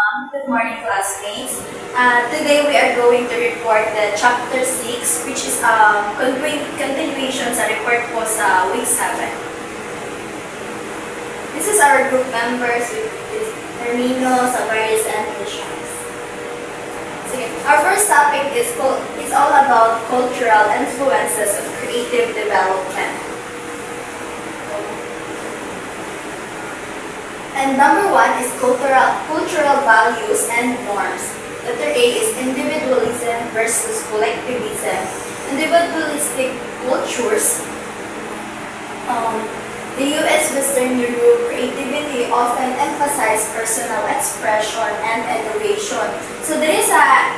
Good morning, classmates. Today we are going to report the chapter 6, which is continuation sa report po sa week 7. This is our group members with Hermino, Savaris, and Lishans. Our first topic is all about cultural influences of creative development. And number 1 is cultural values and norms. Letter A is individualism versus collectivism. Individualistic cultures, the US, Western Europe, creativity often emphasize personal expression and innovation. So there is a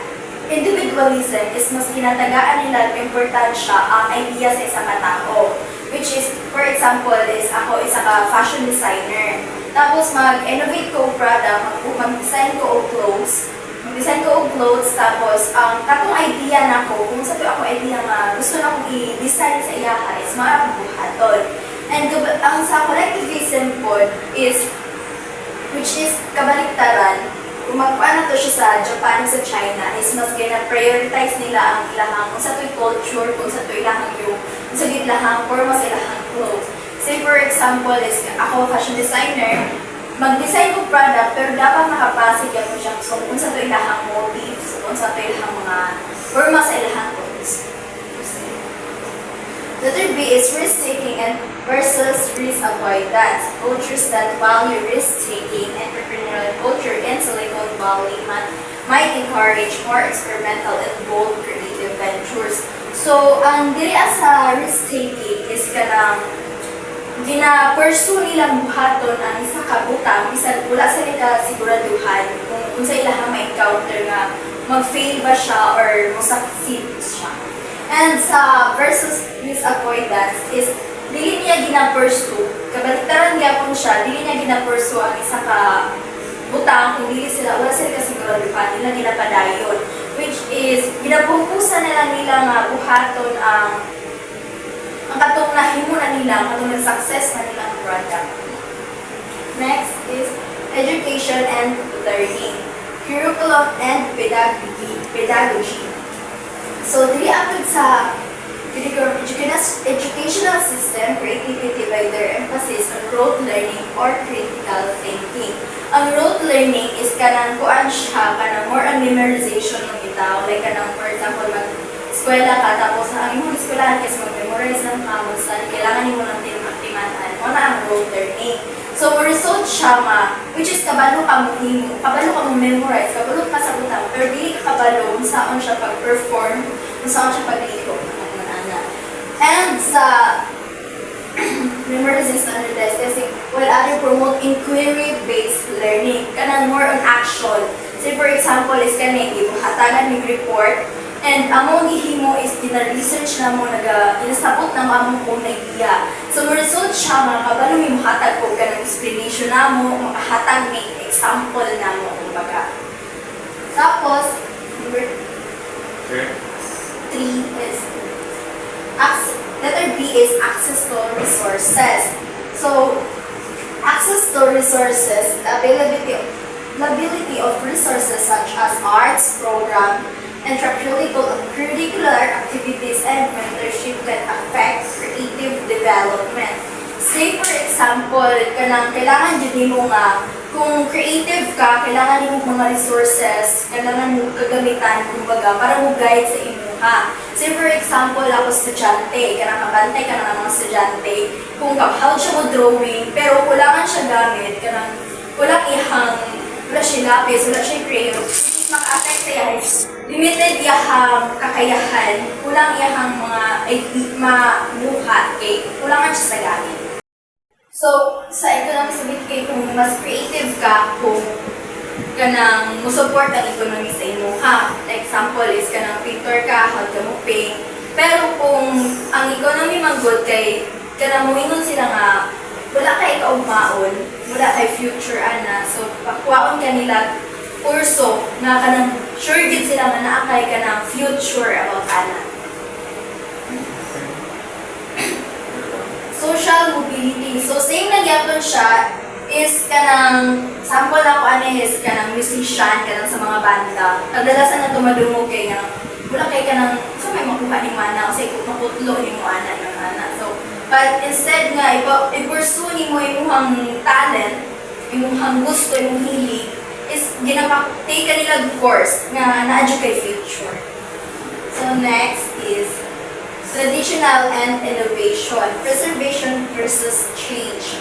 individualism is mas ginatagaan nila importansya ang idea sa isang katao. Which is, for example, is ako isa ka fashion designer. Tapos mag-innovate ko og product, mag-design ko og clothes. Mag-design ko og clothes, tapos ang katong idea nako, kung sa to ako idea nga gusto na akong i-design sa iyaha is buhaton. And ang sa collectivism po is, which is kabaliktaran, kung magpaan na to siya sa Japan, sa China, is mas gina-prioritize nila ang ilahang, kung sa to'y culture, kung sa to'y ilahang yung, kung sa ilahang forma sa ilahang clothes. Say for example, is ako fashion designer, mag-design ko product, pero dapat makapasig ako siya kung sa to'y ilahang motifs, kung sa to'y ilahang mga forma sa ilahang clothes. Letter B is risk-taking and versus risk avoidance. Cultures that value risk-taking, entrepreneurial culture in Silicon Valley might encourage more experimental and bold creative ventures. So, ang diri sa risk-taking is kanang gina-pursue nilang buhaton ang isa ka butang, bisan wala sa nila siguraduhan kung sa ilahang ma-encounter nga mag-fail ba siya or mag-succeed siya. And sa versus risk avoidance is dili niya gina-pursue, kabaliktaran gyapon siya, dili niya gina-pursue ang isa ka butang kung dili sila wala sila kasiguraduhan, nila ginapadayon, which is ginapupusan nila nga buhaton ang katong nahimunan nila, katong nag-success na nilang product. Next is education and learning, curriculum and pedagogy. So, dili apod sa educational system, creativity by their emphasis on rote learning or critical thinking. Ang rote learning is kanang kuan siya, kanang more on memorization ng bitaw. Like kanang, for example, mag-eskwela ka, tapos ang imong eskwelahan kasi mag-memorize ng kamusta, kailangan mo ng tinag-timatan. Mo na ang rote learning. So, result siya which is kabalo ka mo memorize, kabalo ka sa butang, pero dili ka kabalo kung saan siya pag-perform, kung saan siya pag-liho. And sa memorizing standardized testing, while other promote inquiry-based learning, kanang more on action. Say for example, is kanang ibuhatagan ng report, and among gihimo is dina-research na mo, ginasabot na mo among kong idea. So, result siya, kabalo may mahatag ko kanang explanation na mo, makahatag may example na mo, kumbaga. Tapos, number 3 is letter B is access to resources. So, access to resources, the availability of resources such as arts, program, curricular activities, and mentorship can affect creative development. Say for example, kailangan din mo nga, kung creative ka, kailangan din mo mga resources, kailangan mo kagamitan, kumbaga, para mo guide sa imuha. Say for example, ako estudyante, kabantay ka ng mga estudyante, kung how siya mo drawing, pero kailangan siya gamit, wala siya lapis, wala siya crayon, maka-affect sa yahay, limited iyahang kakayahan, kulang iyahang mga buhat, kulangan siya sa gamit. So, sa economics sabihin kayo, kung mas creative ka, kung kanang musupport ang economy sa imo ha. Like example is kanang painter ka, how ka mo paint. Pero kung ang economy man good kay kanang muingon sila nga wala kay kaugmaon, wala kay future ana. So pakwaon kanila kurso na kanang sure gid sila nga naa kay kanang future about ana. Social mobility. So same na gyapon siya is kanang sample ako is kanang musician kanang sa mga banda. Kadalasan na tumadungog kay nga wala kay kanang so may makuha ni mana kasi kung makutlo ni mo ana ng ana. So but instead nga i-pursue ni mo imong talent, imong gusto, imong hilig is take ka nila course nga na-adyo kay future. So next is traditional and innovation, preservation versus change.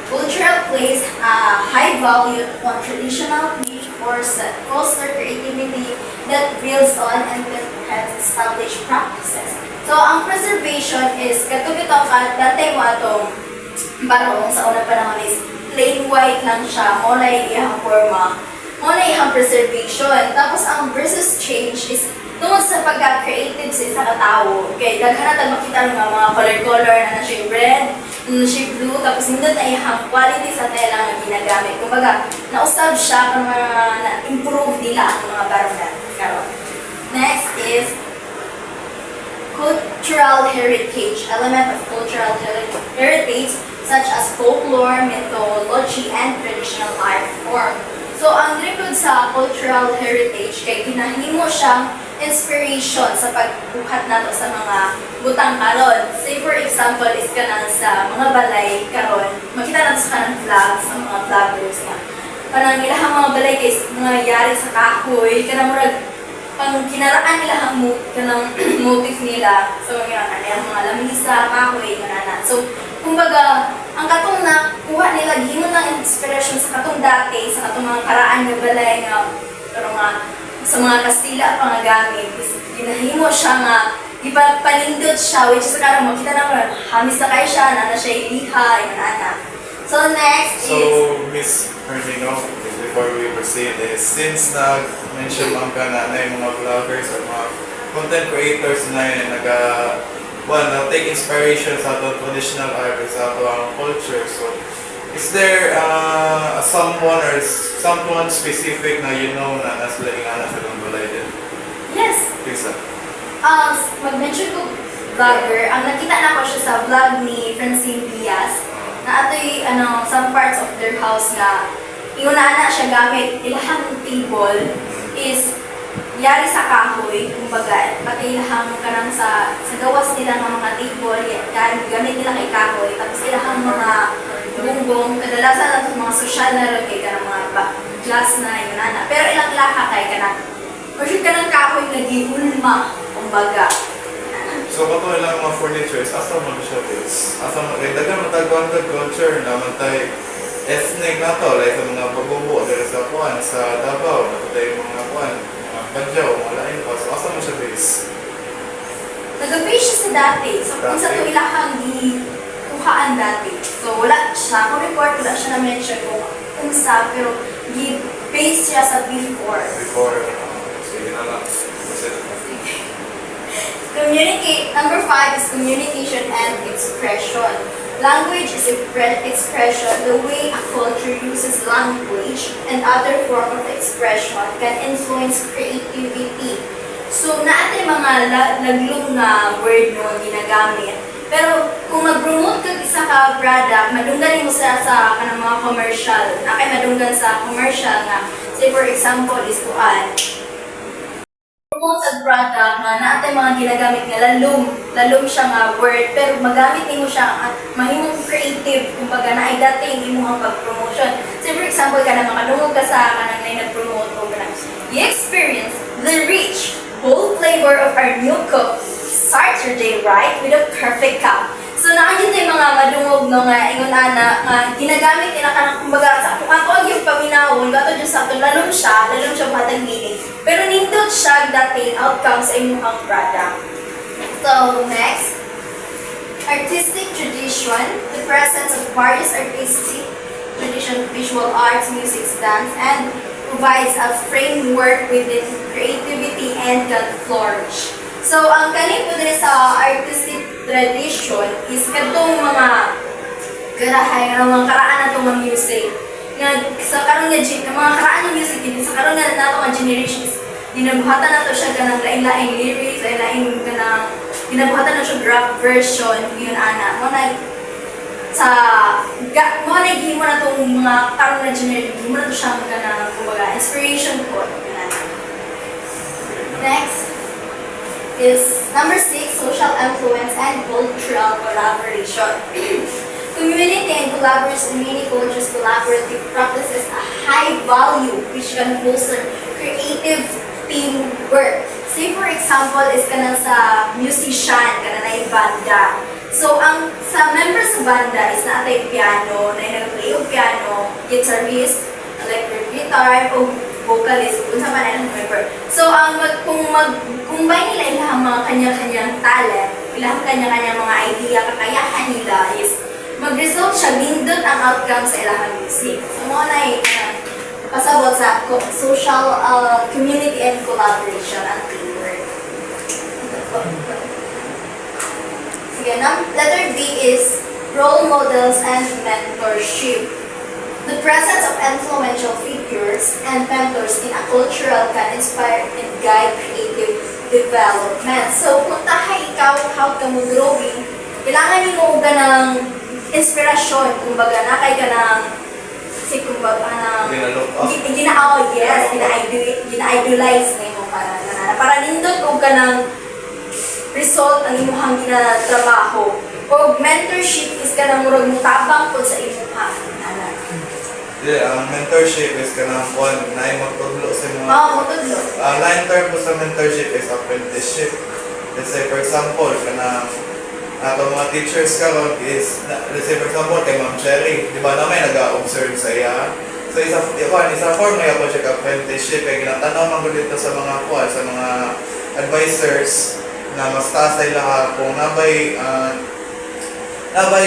Cultural place a high value on traditional belief or foster creativity that builds on and has established practices. So, ang preservation is katubit ang dati mo atong barong sa unang panahon is plain white lang siya, muna iyang forma, muna iyang preservation. Tapos, ang versus change is tungkol sa pagka-creative sa isang katao. Okay, daghan natin makita ng mga color-color na siya red, siya blue, tapos hindi na iyang quality sa tela nga ginagamit. Kumbaga, nausab siya kung na-improve nila ang mga barong natin. Next is cultural heritage, element of cultural heritage such as folklore, mythology, and traditional art form. So, ang record sa cultural heritage, kay ginahimo siyang inspiration sa pagbuhat nato sa mga butang karon. Say for example, is kanang sa mga balay karon, makita nato sa kanang vlogs, sa mga vloggers nga. Kanang ilahang mga balay kay mga yari sa kahoy, kanang murag pang kinaraan nila ang kanang motif nila. So, mga lamisa, kahoy, ganana. So, kumbaga, ang katong na kuha nila gihimo ng inspiration sa katong dati, sa katong mga karaan nga balay nga pero nga sa mga Kastila pa nga gamit, ginahimo siya nga ipapanindot siya, which is karang makita na mo, hamis na kayo siya, na siya iliha, inana. So next is... So, Miss Hermino, before we proceed is, since na-mention lang ka na yung mga vloggers or mga content creators na yun, take inspiration sa ato traditional art sa ato ang culture. So, is there someone or someone specific na you know na nasa lainganan sa itong balay din? Yes. Please, Mag-mention ko vlogger, ang nakita na ko siya sa vlog ni Francine Diaz, na ato'y some parts of their house nga, iunaan na siya gamit, ilahang table is yari sa kahoy, kumbaga, pati ilahang kanang sa gawas nila ng mga table, gamit nila kay kahoy, tapos ilahang mga bungbong, kadalasan na mga social na rin kay kanang mga glass na iunana. Pero ilang laha kay kanang, or ka ng kahoy na gihulma, kumbaga. so, kato ilang mga furnitures, asa mo siya is? Asa mo, dagan matagwan ka culture naman tayo ethnic na to, like sa mga pagbubo, dahil sa kuwan, sa Davao, natatay mga kuwan, mga Badyaw, mga lain pa. So, asa mo siya base? Nag-base siya sa dati. So, kung sa ito ilahang gikuhaan dati. So, wala siya. Kung report, wala siya na-mention kung sa, pero base siya sa before. Before, sige na lang. Number 5 is communication and expression. Language is expression. The way a culture uses language and other form of expression can influence creativity. So, natin mga laglong na word no ginagamit. Pero kung mag-promote ka isa ka product, madunggan mo sa kanang mga commercial. Nakay madunggan sa commercial nga. Say for example, is kuan. Promoted product nga natin mga ginagamit nga lalom siya nga word, pero magamit nimo siya mahimong creative, kumbaga na ay dating imong pag-promotion. So for example, kana makadungog ka sa kanang nag-promote o kanang you experience the rich, bold flavor of our new cup starts your day right with a perfect cup. So naandyan tayo mga madungog no nga ingon ana nga ginagamit nila kanang kumbaga sa kung ato yung paminawon gato jud sa ato lalom siya batang meaning. Pero nindot siya dating outcome sa imong product. So next, artistic tradition, the presence of various artistic tradition, visual arts, music, dance, and provides a framework within creativity and can flourish. So, ang kanin po din sa artistic tradition is katong mga garahay, mga karaan na itong mga music. Nga, sa karon nga, mga karaan ng music, sa karon nga nato mga generations, ginabuhatan na to siya ganang lain-laing lyrics, lain-laing ganang, ginabuhatan na siya graph version, yun ana. Mga sa mo na gihimo na tong mga karon na generation, gihimo na to siya kana kumbaga inspiration ko. Next is number 6, social influence and cultural collaboration. Community and collaboration in many cultures, collaborative practices a high value which can foster creative teamwork. Say for example is kanang sa musician, kanang na banda. So ang sa members sa banda is naatay piano, na nag-play og piano, guitarist, electric guitar, o vocalist, kung sa man ang member. So ang combine nila ilang mga kanya-kanyang talent, ilang kanya-kanyang mga idea, kakayahan nila is mag-result siya, nindot ang outcome sa ilang music. So mo na pasabot sa social community and collaboration and teamwork. Sige, letter B is role models and mentorship. The presence of influential figures and mentors in a cultural can inspire and guide creative development. So, kung tahay ikaw, how ka mo drawing, kailangan mo ka ng inspirasyon, kumbaga na kay ka ng kumbaga na gina-idolize na mo para nindot o ka ng result ang imuhang ginatrabaho. O mentorship is ka ng murag mutabang po sa imuhang. Ang mentorship is kanang one na magtudlo sa mga Matudlo. line term po sa mentorship is apprenticeship. Let's say for example, kanang ato mga teachers karon is let's say for example kay Ma'am Cherry, di ba naman nag-observe sa iya. So isa form na po siya apprenticeship kay ginatanaw man gud dito sa mga sa mga advisors na mas taas sa ila kung nabay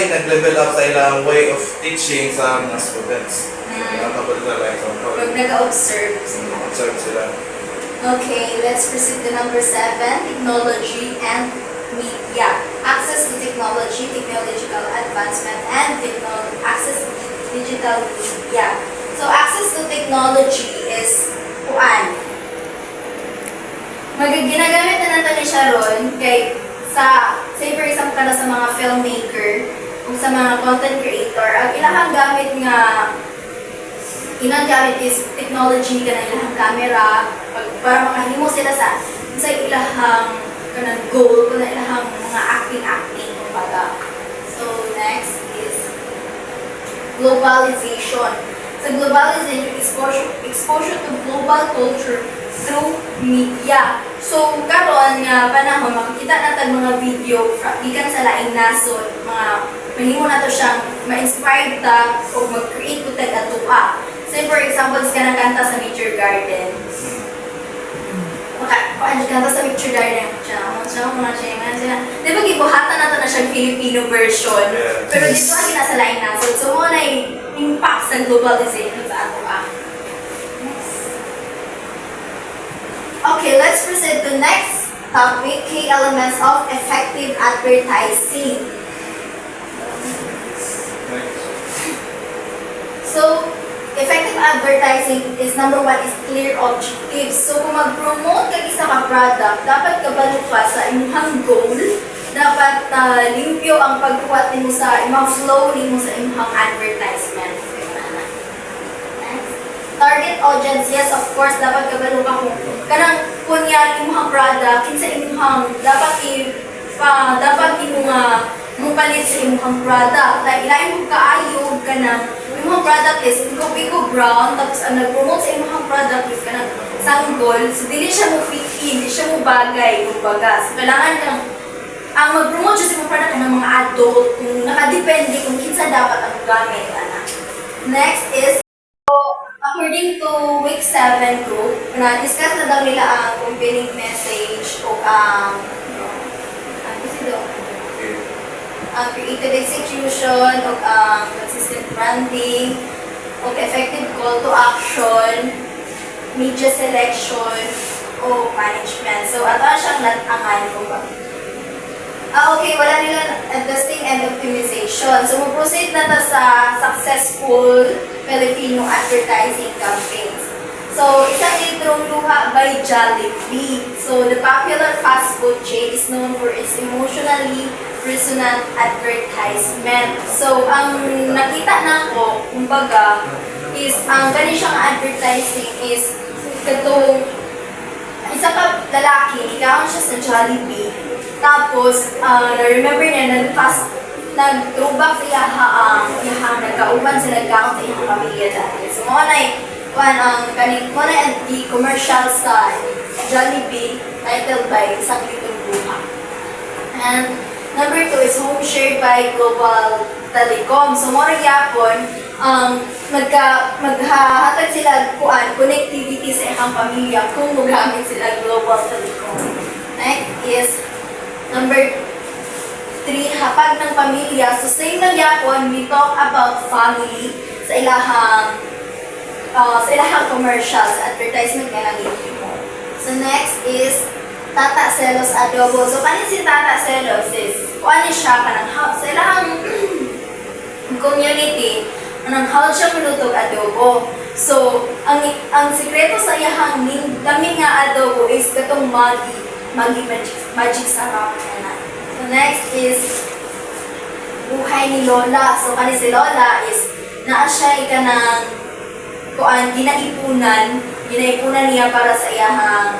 nag-level up sa ilang way of teaching sa mga students. Nakapag sa like Pag nag-observe. observe sila. Okay, let's proceed to number 7, technology and media. Access to technology, technological advancement, and access to digital media. So, access to technology is kuan. Ginagamit na natin ni Sharon kay say for example ka na sa mga filmmaker o sa mga content creator, ang ilahang gamit is technology ka na ilahang camera para makahimo sila sa ilahang kanang goal ko na ilahang mga acting kumbaga. So next is globalization. Sa globalization, exposure to global culture through media. So karon nga panahon makikita natin mga video gikan sa laing nasod, mga mahimo na to siyang ma-inspired ta o mag-create ko tag atua. Say for example, is kanang kanta sa Nature Garden. Kanta sa Nature Garden. Di ba gibuhatan nato na siyang Filipino version, pero dito ang nasa laing nasod. So mo na impact sa globalization sa atua. Okay, let's proceed to next topic, key elements of effective advertising. So, effective advertising is number 1 is clear objectives. So, kung mag-promote ka isa ka product, dapat kabalo ka sa imong goal, dapat limpyo ang pagkuhat nimo sa imong flow nimo sa imong advertisement. Target audience, yes, of course, dapat kabalo ka kung kanang kunya imong product, kinsa imong dapat imong mupalit sa imong product. Like ilain mo kaayo kanang imong product is pico brown, tapos ang nag-promote sa imong product is kanang sanggol, so dili siya mo fit in, dili siya mo bagay kumbaga. So kailangan kang ang mag-promote sa imong product ng mga adult, kung nakadepende kung kinsa dapat ang gamit ana. Next is according to week 7 group, na-discuss na daw nila ang compelling message o creative execution o consistent branding o effective call to action, media selection o management. So, ato siyang latangan kung ba. Okay, wala nila adjusting and optimization. So, mag-proceed na ta sa successful Filipino advertising campaigns. So, isang litrong luha by Jollibee. So, the popular fast food chain is known for its emotionally resonant advertisement. So, ang nakita na ko, kumbaga, is ang gani siyang advertising is katong isa ka lalaki, ikaw siya sa Jollibee. Tapos, na-remember niya, nag-throwback sa iyahang nagkauban sa nagkaon sa iyang pamilya dati. So, mga na the commercial sa Jollibee titled by Isang Litong Buha. And number 2 is home shared by Global Telecom. So, more yapon, maghahatag sila connectivity sa ilang pamilya kung magamit sila Global Telecom. Next is number 3, hapag ng pamilya. So, same lang yapon, we talk about family sa ilahang commercials, advertisement nga lang mo. So, next is Tata Celos Adobo. So, kanin si Tata Celos is, kung siya ka sa ilahang community, how siya minutog adobo. So, ang sikreto sa iyahang kami nga adobo is katong magic sarap na. So, next is buhay ni Lola. So, kanin si Lola is naa siya ng ginaipunan niya para sa iyahang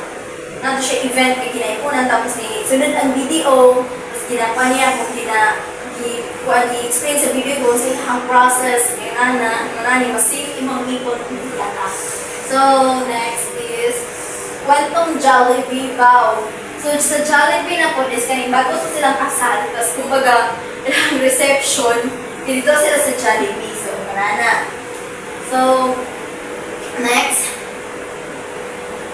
nato siya event kay ginaipunan tapos ni sunod ang video tapos ginapa niya kung i-explain sa video kung sa iyahang process nga ni ma-save imong ipon ka. So next is kwentong Jollibee vow. So sa Jollibee na po is kaning bago to silang kasal tapos kumbaga ilang reception dito sila sa Jollibee. So marana. So next,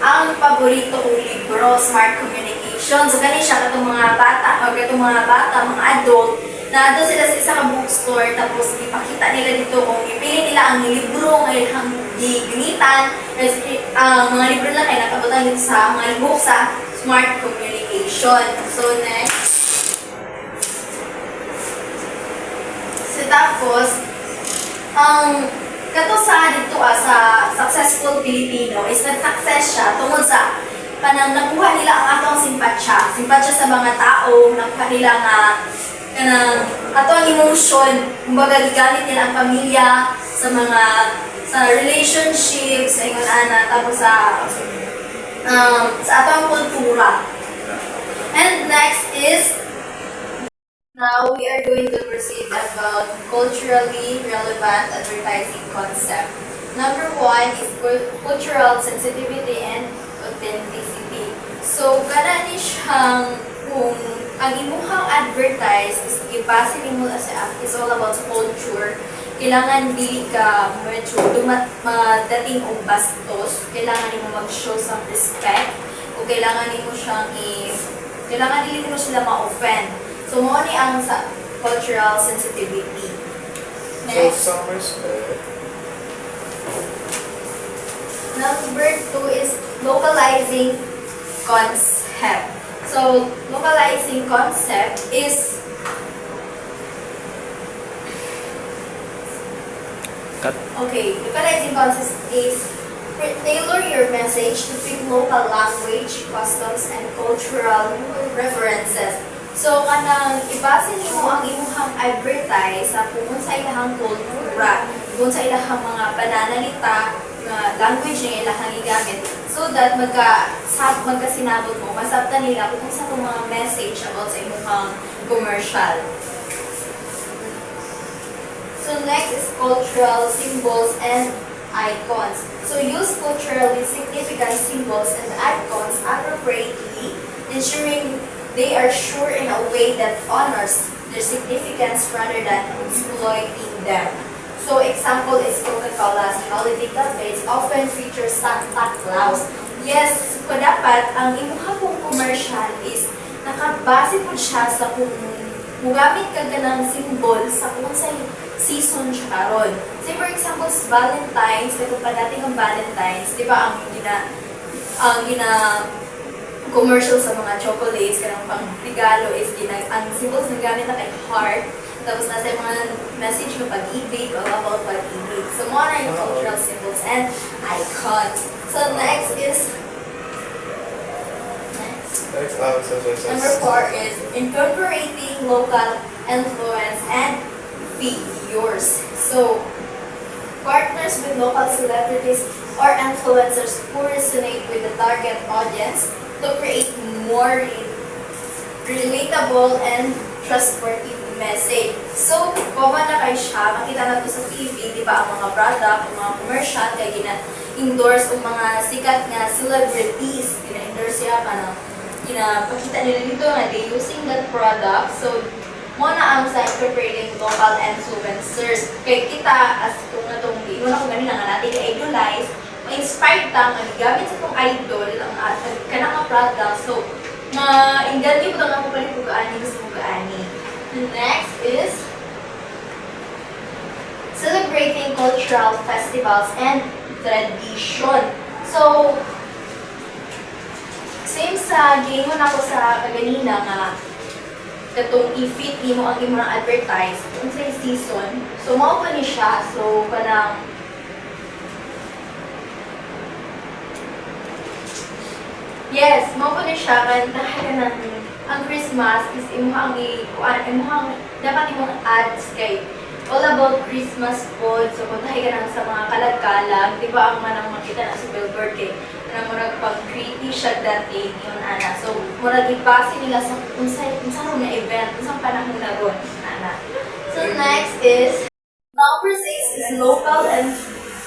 ang paborito kong libro, Smart Communication. So, ganun siya katong mga bata, mga adult, na doon sila sa isang bookstore, tapos ipakita nila dito kung ipili nila ang libro ngayong giginitan. Ang mga libro lang ay nakabutan dito sa mga book sa Smart Communication. So, next. So, tapos, kato sa dito sa successful Filipino is nag-success siya tungkol sa nakuha nila ang atong simpatsya sa mga tao, nakuha nila nga atong emotion, kumbaga gigamit nila ang pamilya sa relationships, sa ingon tapos sa atong kultura. And next is now we are going to proceed about culturally relevant advertising concept. Number 1 is cultural sensitivity and authenticity. So, kana ni siyang kung ang imuhang advertise is ibase nimo sa is all about culture. Kailangan dili ka medyo madating o bastos. Kailangan nimo mag-show some respect. O kailangan nimo siyang kailangan dili mo sila ma-offend. So, mo ni ang sa cultural sensitivity. Next. So, some respect. Number 2 is localizing concept. So, localizing concept is localizing concept is tailor your message to fit local language, customs, and cultural references. So, kanang ibase nimo ang imuhang advertise sa kung sa ilahang kultura, kung sa ilahang mga pananalita, language na ilahang igamit, so that magkasinabot mo, masabtan nila kung sa mga message about sa imuhang commercial. So, next is cultural symbols and icons. So, use culturally significant symbols and icons appropriately, ensuring they are sure in a way that honors their significance rather than exploiting them. So, example is Coca-Cola's holiday campaigns often feature Santa Claus. Yes, so dapat ang imuha kong commercial is nakabase po siya sa kung mugamit ka ng symbol sa kung sa season siya karon. Say for example, Valentine's, kung padating ang Valentine's, di ba ang commercial sa mga chocolates, kanang pang regalo is ang symbols na gamit na kay heart, tapos nasa yung mga message ng pag-ibig o about pag-ibig. So, more na yung cultural symbols and icons. So, next is Number 4 is incorporating local influence and figures. So, partners with local celebrities or influencers who resonate with the target audience to create more relatable and trustworthy message. So, common na kay siya, makita na to sa TV, di ba, ang mga product, ang mga commercial, kaya gina-endorse ang mga sikat nga celebrities, gina-endorse siya ka na, pakita nila dito nga, they using that product. So, mo na ang sa incorporating local influencers. Kaya kita, as kung natong ino na kung ganina nga natin i-idolize, ma-inspired ta, gamit sa itong idol, ang kanang product. So, ma-inggan mo ito nga pupalit-pugaan, gusto mo gaani. Next is celebrating cultural festivals and tradition. So, same sa gingon ako sa kaganina nga katong i-fit mo ang imong advertise kung sa season. So, mao pa ni siya. So, kanang yes, mao pa ni siya dahil kanang ang Christmas is imuhang dapat imong ads kay all about Christmas food. So, kung tayo ka lang sa mga kalag-kalag, di ba ang manang makita na sa billboard kay na murag pag-creepy siya dati yun, ana. So, murag ipasi nila sa kung saan na event, kung saan panahon na ron, ana. So, next is number 6 is local and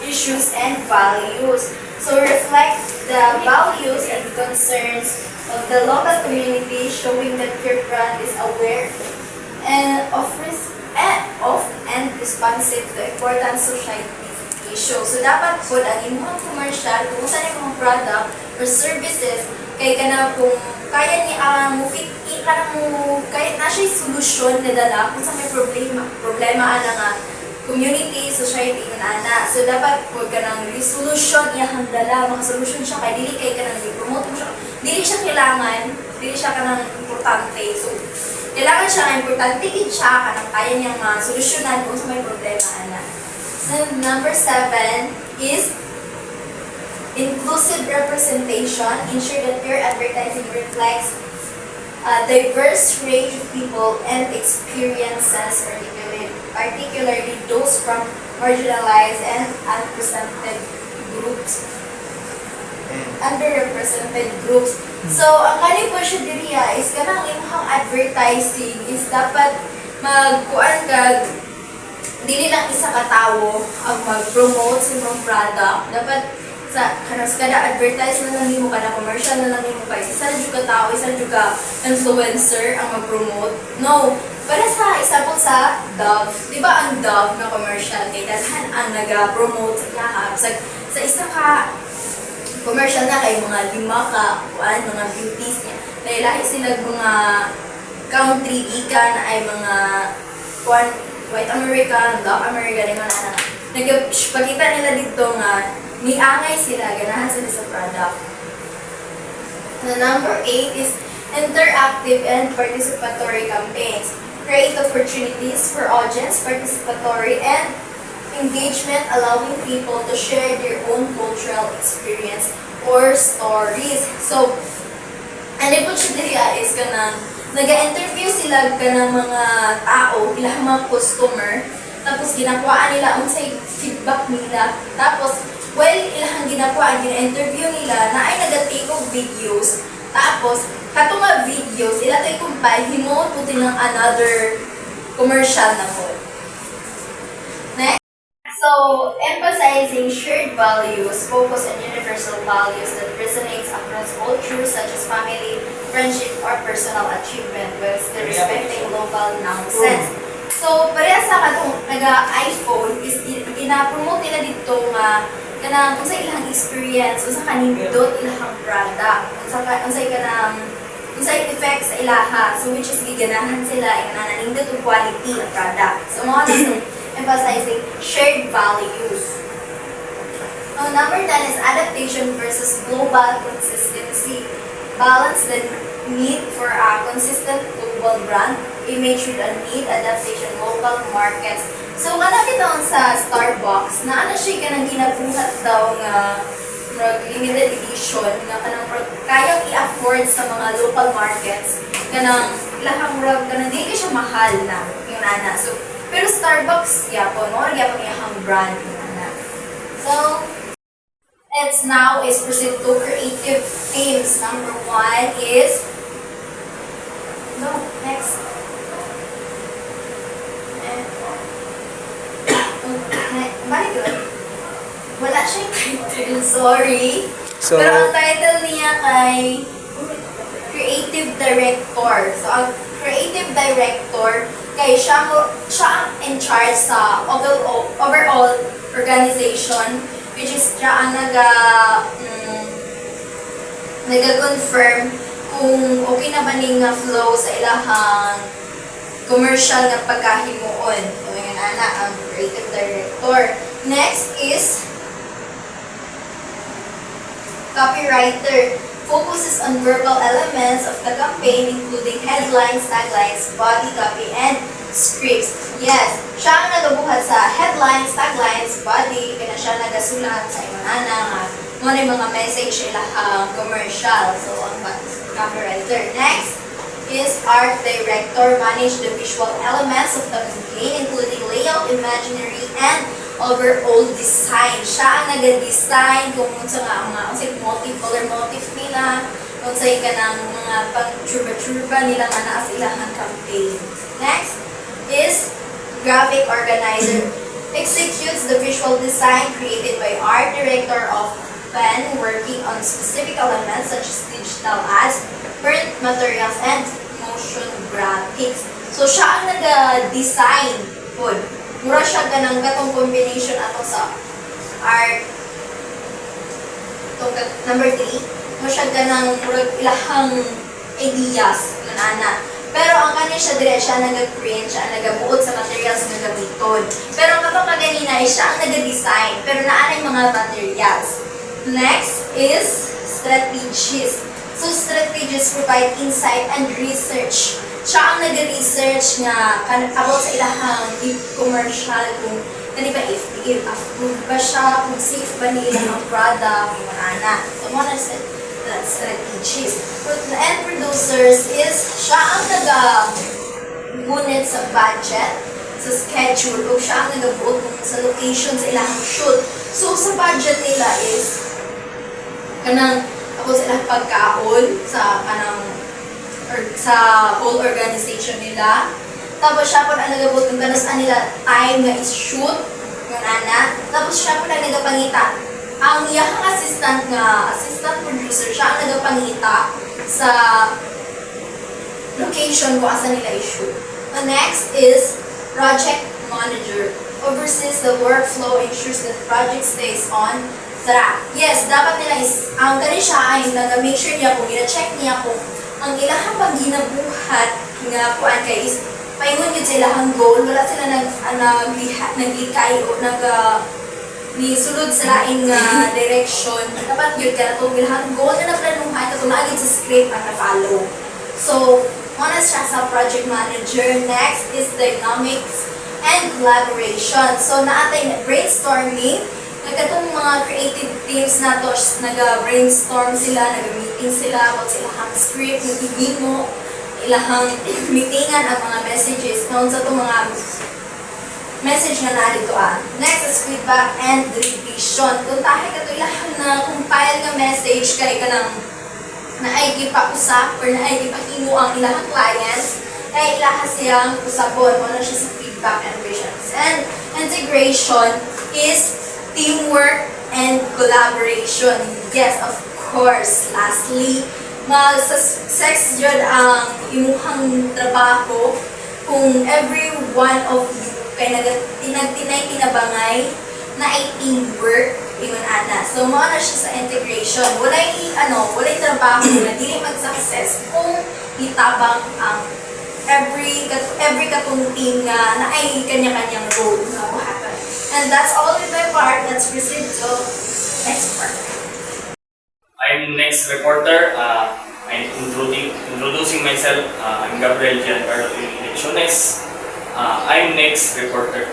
issues and values. So, reflect the values and concerns of the local community, showing that your brand is aware and of responsive to important society issue. So, dapat po ang imong commercial, kung saan yung mga product or services, kay ka na kung kaya ni kaya na siya solusyon na dala kung saan may problema nga community, society, ana. So, dapat po ka ng resolution, iyang dala, makasolusyon siya, kaya dili kay ka nang i-promote mo siya. Dili siya kailangan, dili siya ka ng importante. So, kailangan siya ng importante, din siya ka ng kaya niyang solusyonan kung sa may problema, ana. So, number 7 is inclusive representation. Ensure that your advertising reflects a diverse range of people and experiences, particularly those from marginalized and underrepresented groups. So, ang kani po siya diriya is kanang imong advertising is dapat magkuan ka dili lang isa ka tawo ang mag-promote sa imong product. Dapat sa kada advertise na lang nimo, kada commercial na lang nimo kay isa ra jud ka tawo, isa ra jud ka influencer ang mag-promote. No, para sa example sa Dove, di ba ang Dove na commercial kay daghan ang naga-promote sa iyaha sa isa ka commercial na kay mga 5 ka kuan mga beauties niya. Kay lahi sila mga country ika na ay mga kuan White American, Black American, yung mga nagpakita nila dito nga niangay sila, ganahan sila sa product. The number 8 is interactive and participatory campaigns. Create opportunities for audience participatory and engagement, allowing people to share their own cultural experience or stories. So, ano po siya diriya is kanang nag-interview sila ka ng mga tao, ilang mga customer, tapos ginakuhaan nila unsay feedback nila. Tapos, ilang ginakuhaan, gina-interview nila na ay nag-take of videos. Tapos, katong mga videos, ila tayo compile, himuot po ng another commercial na po. Next. So, emphasizing shared values, focus on universal values that resonates across cultures such as family, friendship, or personal achievement while still respecting local nonsense. So, pareha sa katong nag-iPhone is gina-promote nila dito nga kanang kung sa ilang experience, kung sa kanindot ilang product, kung sa effect sa ilaha. So, which is giganahan sila, nananindot yung quality ng product. So, mga nasa emphasizing shared values. Number 10 is adaptation versus global consistency. Balance the need for a consistent global brand image with a need adaptation local markets. So, kana kita sa Starbucks, na ano siya ka nang ginabuhat daw nga murag limited edition nga kanang kayang i-afford sa mga local markets kanang ilahang murag kanang di siya mahal na yung ana. So pero Starbucks yapon mo gyapon iyang brand yung ana. So let's now is proceed to creative themes. Number 1 is no, next. Balik yun. Wala siyang title, sorry. So- Pero ang title niya kay Creative Director. So, ang Creative Director, kay siya ang in charge sa overall organization, which is siya ang naga-confirm kung okay na ba ning nga flow sa ilahang commercial nga pagkahimuon. So, yun ana ang creative director. Next is copywriter. Focuses on verbal elements of the campaign including headlines, taglines, body copy, and scripts. Yes, siya ang nagabuhat sa headlines, taglines, body, kaya siya nagasulat sa imong ana nga mo na mga message ilahang commercial. So, ang copywriter. Next is art director, manage the visual elements of the campaign including layout, imaginary, and overall design. Siya ang nag-design kung unsa nga ang mga motif, color motif nila, unsay ka ng mga pang-churba-churba nila nga naa sa ilahang campaign. Next is graphic organizer. Executes the visual design created by art director often working on specific elements such as digital ads, print materials, and motion graphics. So, siya ang nag-design po. Mura siya ganang katong combination ato sa art. Itong number 3. Mura siya ganang murag ilahang ideas. Yun, ana. Pero ang kanya siya dire, siya nag-print, siya nag-buot sa materials nga gamiton. Pero kapag kaganina, siya ang nag-design. Pero naanay mga materials. Next is strategies. So, strategies provide insight and research. Siya ang nag-research nga about sa ilahang commercial kung kani ba if approved ba siya, kung safe ba ni ilahang product, yung ana. So, mo na strategies. But the end producers is siya ang nag-gunit sa budget, sa schedule, o siya ang nag-buot sa location sa ilahang shoot. So, sa budget nila is kanang ako sa ilang pagkaon sa kanang or sa whole organization nila. Tapos siya po ang nagabot kung ganasaan nila time nga is shoot yung ana. Tapos siya po ang nagapangita. Ang iyang assistant producer, siya ang nagapangita sa location kung asa nila i-shoot. The next is project manager. Oversees the workflow, ensures that project stays on track. Yes, dapat nila is, ang gani siya ay nag-make sure niya kung ina-check niya kung ang ilahang pag-ginabuhat nga kuan kay is paingon yun sa ilahang goal, wala sila naglikay o nisulod sa laing direction. Dapat yun ka na itong ilahang goal na naplanuhan na tumagin sa script at na-follow. So, una siya sa project manager. Next is dynamics and collaboration. So, naatay brainstorming. Nagkatong mga creative teams na to, nag-brainstorm sila, nag-meeting sila about sa ilahang script, nagiging mo, ilahang meetingan ang mga messages noon sa itong mga message nga narito Next is feedback and revision. Kung tayo ka ito ilahang na compile nga message kay ka ng naay gipa-usap or naay gipa-himo ang ilahang clients, kaya ilaha siyang usapon, wala siya sa feedback and revisions. And integration is teamwork and collaboration. Yes, of course. Lastly, mag-success yun ang imuhang trabaho kung every one of you kay tinabangay na ay teamwork ingon ana. So, mao na siya sa integration. Walay trabaho na dili mag-success kung itabang ang every katong team nga na ay kanya-kanyang role na happen. And that's all with my part. Let's proceed to next part. I'm next reporter. I'm introducing myself. I'm Gabriel Giancarlo Elecciones. I'm next reporter.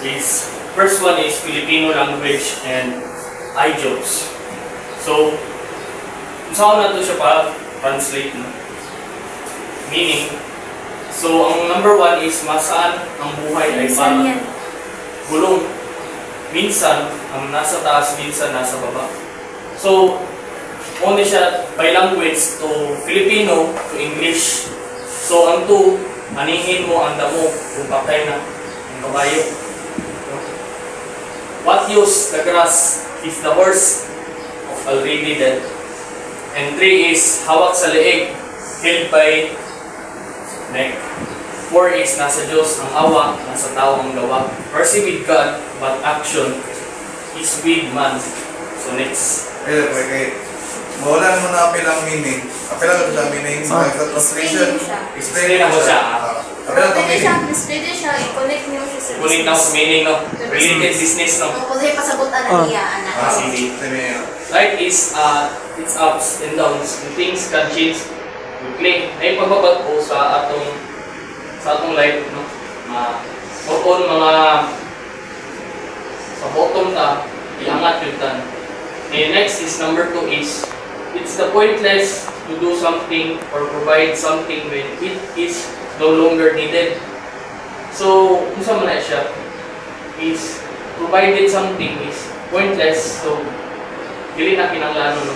This first one is Filipino language and iJokes. So, usahaw na to siya para translate no? Meaning. So, ang number 1 is masaan ang buhay ay Minsan parang yan. gulong. Minsan, ang nasa taas, minsan nasa baba. So, only siya by language to Filipino to English. So, ang 2, anihin mo ang damo kung patay na ang kabayo. What use the grass if the horse already dead? And 3 is hawak sa leeg, held by neck. 4 is nasa Diyos ang awa, nasa tao ang gawa. Mercy with God, but action is with man. So next. Okay. Mawalan mo na apilang meaning. Apilang ito meaning sa translation. Explain mo siya. Apilang ito Pwede siya, meaning. mas pwede siya, i-connect niyo siya sa Kunin na sa meaning, no? Related business, no? Kung pwede pasabutan na niya, anak. sige. Sige. Life is, it's ups and downs. And things can change quickly. Ay pagbabat po sa atong life, no? Mga sa bottom ta, iangat yung tan. And next is number 2 is, it's the pointless to do something or provide something when it is no longer needed. So, kung saan man na siya, is provided something is pointless, so dili na kinanglanon. No?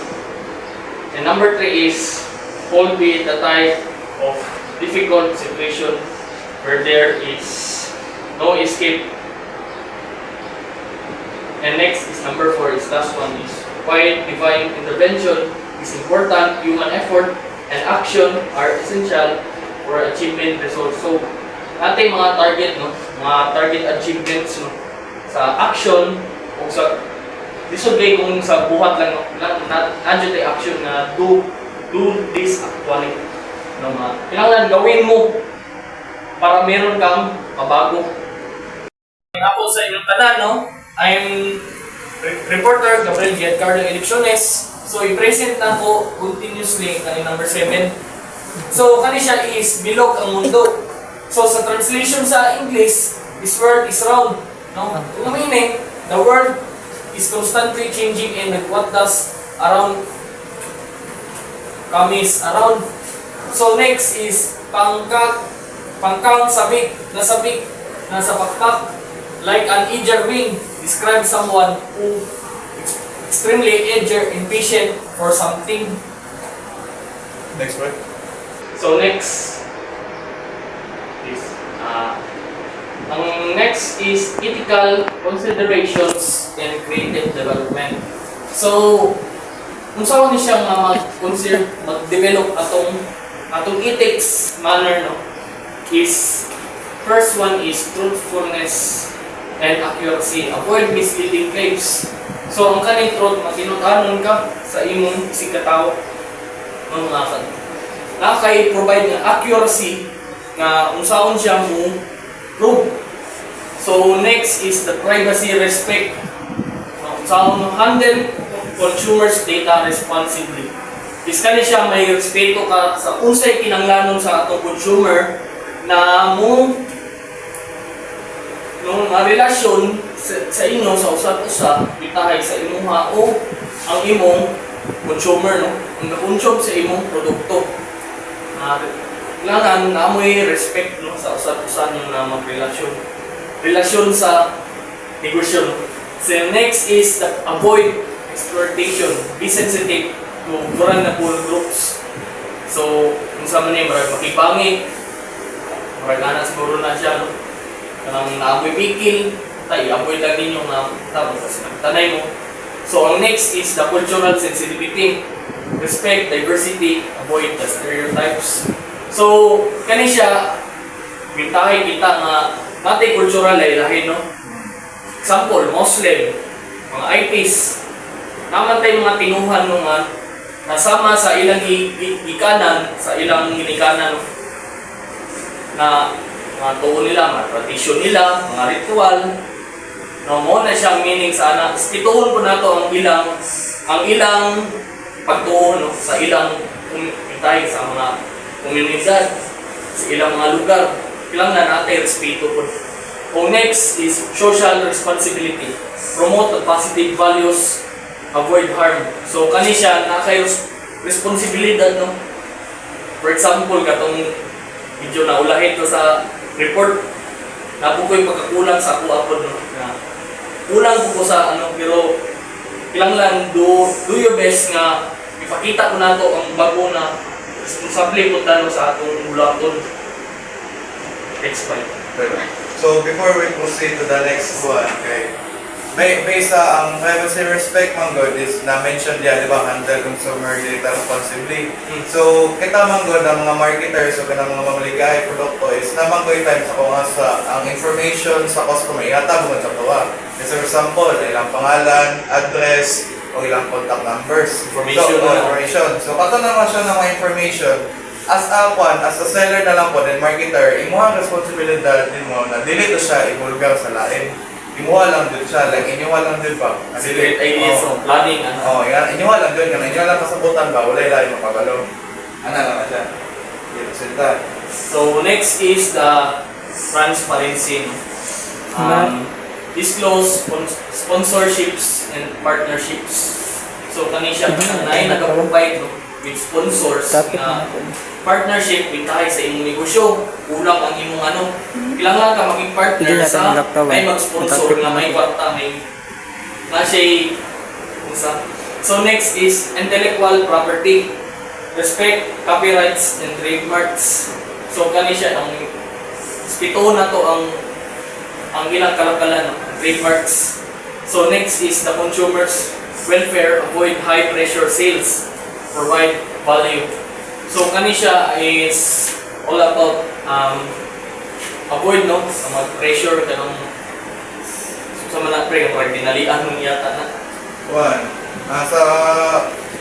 And number 3 is, hold with the type of difficult situation where there is no escape. And next is number 4 is last one is quiet divine intervention is important. Human effort and action are essential for achievement results. So, ating mga target, no, mga target achievements, no, sa action o sa disugay kung sa buhat lang, no, nandiyo tayo action na do this actually. No, kailangan gawin mo para meron kang mabago. Ako sa inyong tanan, no? I'm reporter Gabriel Giancarlo Elecciones. So, i-present na ko continuously kani number 7. So, kani siya is bilog ang mundo. So, sa translation sa English, this world is round. No? Yung meaning, the world is constantly changing and what does around comes around. So, next is pangkang sabik, nasa pakpak. Like an eager wing, describe someone who extremely eager, impatient for something. Next word. So next is ang next is ethical considerations and creative development. So kung saan ni siyang mag-develop atong ethics manner, no, is first one is truthfulness and accuracy. Avoid misleading claims. So, ang kaning truth, matinudanon ka sa imong sikataw ng mga kan. Nakay-provide ng accuracy na unsaon siya mo prove. So, next is the privacy respect. Unsaon mo handle consumers' data responsibly. Iskani siya may respeto ka sa unsay kinanglanon sa atong consumer na mo nung relasyon sa inyo sa usap-usap bitahay sa imuha o ang imong consumer, no, ang nakonsume sa imong produkto. Kailangan na mo'y respect, no, sa usap-usan nyo na magrelasyon sa negosyo. No? So next is the avoid exploitation. Be sensitive to vulnerable groups. So kung sa man marag makipangit, marag na siguro na siya, no? Kanang naamoy bikil, avoid lang ninyo na tapos kasi nagtanay mo. So, ang next is the cultural sensitivity. Respect, diversity, avoid the stereotypes. So, kani siya, bintahay kita nga natin cultural ay lahi, no? Example, Muslim, mga IPs, naman tayo mga tinuhan nung nasama sa ilang ikanan, sa ilang ginikanan, no? Na mga tuon nila, mga tradisyon nila, mga ritual. No, mo na siyang meaning sa ana. Ituon po nato ang ilang pagtuon, no, sa ilang tayo sa mga komunidad, sa ilang mga lugar. Kailangan natin respeto po. O next is social responsibility. Promote the positive values avoid harm. So kani siya na kay responsibilidad no. For example, katong medyo naulahin to sa report, napo ko yung pagkakulang sa ako upload no. Na kulang ko sa ano, pero kailangan do your best nga ipakita ko nato ang bago na responsable po tano sa atong bulaton. Next slide. So before we proceed to the next one, okay, based sa ang privacy respect man God is na-mention diyan, di ba, handle consumer data responsibly. So kita man God ang mga marketers o kanang mga mamaligay produkto is naman ko time sa kung sa ang information sa customer ihatag mo sa kawa. For example, ilang pangalan, address, o ilang contact numbers. Information So, na. information. So kato naman siya ng mga information. As a seller na lang po, then marketer, imuha ang responsibilidad din mo na dili to siya ibulgar sa lain. Imuha lang din siya, like inyuha lang din ba? Secret ideas Oh. no, planning ano. Oo, yan. Inyuha lang din, inyuha lang kasabutan ba, wala lang mapagalo. Ano lang na siya? Dito sila. So next is the transparency. Disclose sponsorships and partnerships. So kani siya kanay nagaprovide no, with sponsors na partnership with tayo sa imong negosyo. Kulang ang imong ano. Kailangan ka maging partner sa may mag-sponsor na may kwarta, may na siya usa. So next is intellectual property. Respect copyrights and trademarks. So kani siya ang pito na to ang ilang kalakalan, trademarks. So next is the consumers welfare, avoid high pressure sales, provide value. So kani siya is all about avoid no sa mag-pressure kanang sa mga pre yung dinalian mo yata na. One, sa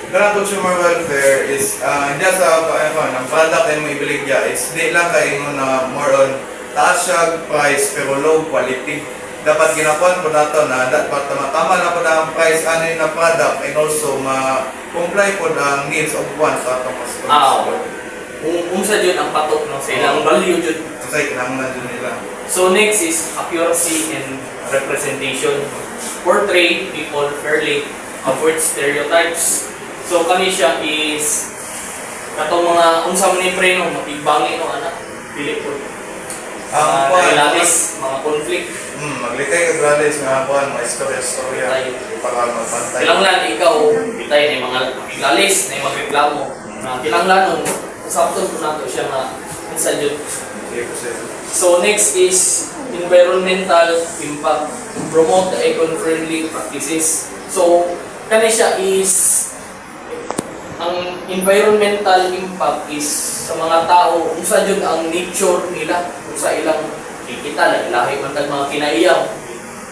ganang consumer welfare is hindi sa ng product na mo ibaligya is di lang kayo mo na more on taas siya price pero low quality. Dapat ginakuan po nato na dapat tama na po na ang price ano yung na product and also ma-comply po ang needs of one sa atong customer. Kung sa yun ang patok no, sa ilang value yun. Kasi kinahanglan din nila. So next is accuracy and representation. Portray people fairly, avoid stereotypes. So kani siya is katong mga unsa man ni pre no, matibangi no anak, dili po. Relalis, mga conflict. Maglitay ka gralis nga po mga istorya para magpantay. Kailangan ikaw bitay na yung mga ilalis na yung magreklamo na kailangan usapton po nato siya nga minsan yun. So next is environmental impact. Promote the eco-friendly practices. So kani siya is ang environmental impact is sa mga tao kung sa yun ang nature nila kung sa ilang kikita lahi man tag mga kinaiyaw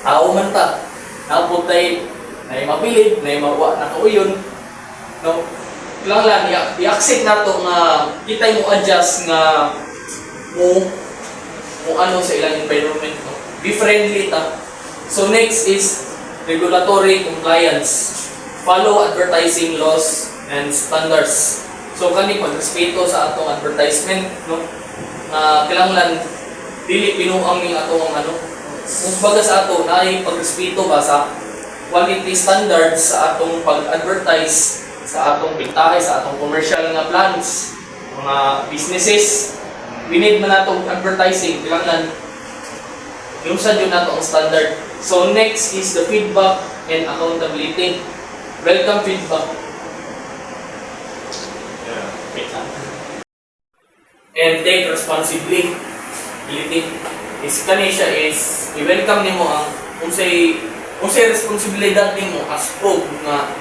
tao man ta naputay na mapilid na mawa na kauyon no lang i-accept nato nga kita mo adjust nga mo ano sa ilang environment no be friendly ta. So next is regulatory compliance, follow advertising laws and standards. So kani pagrespeto sa atong advertisement no kailangan dili pinuang ning atong ano kung baga sa ato naay pagrespeto ba sa quality standards sa atong pag-advertise sa atong pintahe sa atong commercial nga plans mga businesses we need man atong advertising kailangan yung sa yun nato ang standard. So next is the feedback and accountability. Welcome feedback. And take responsibility is kani siya is i-welcome nimo ang unsay responsibilidad nimo as proof nga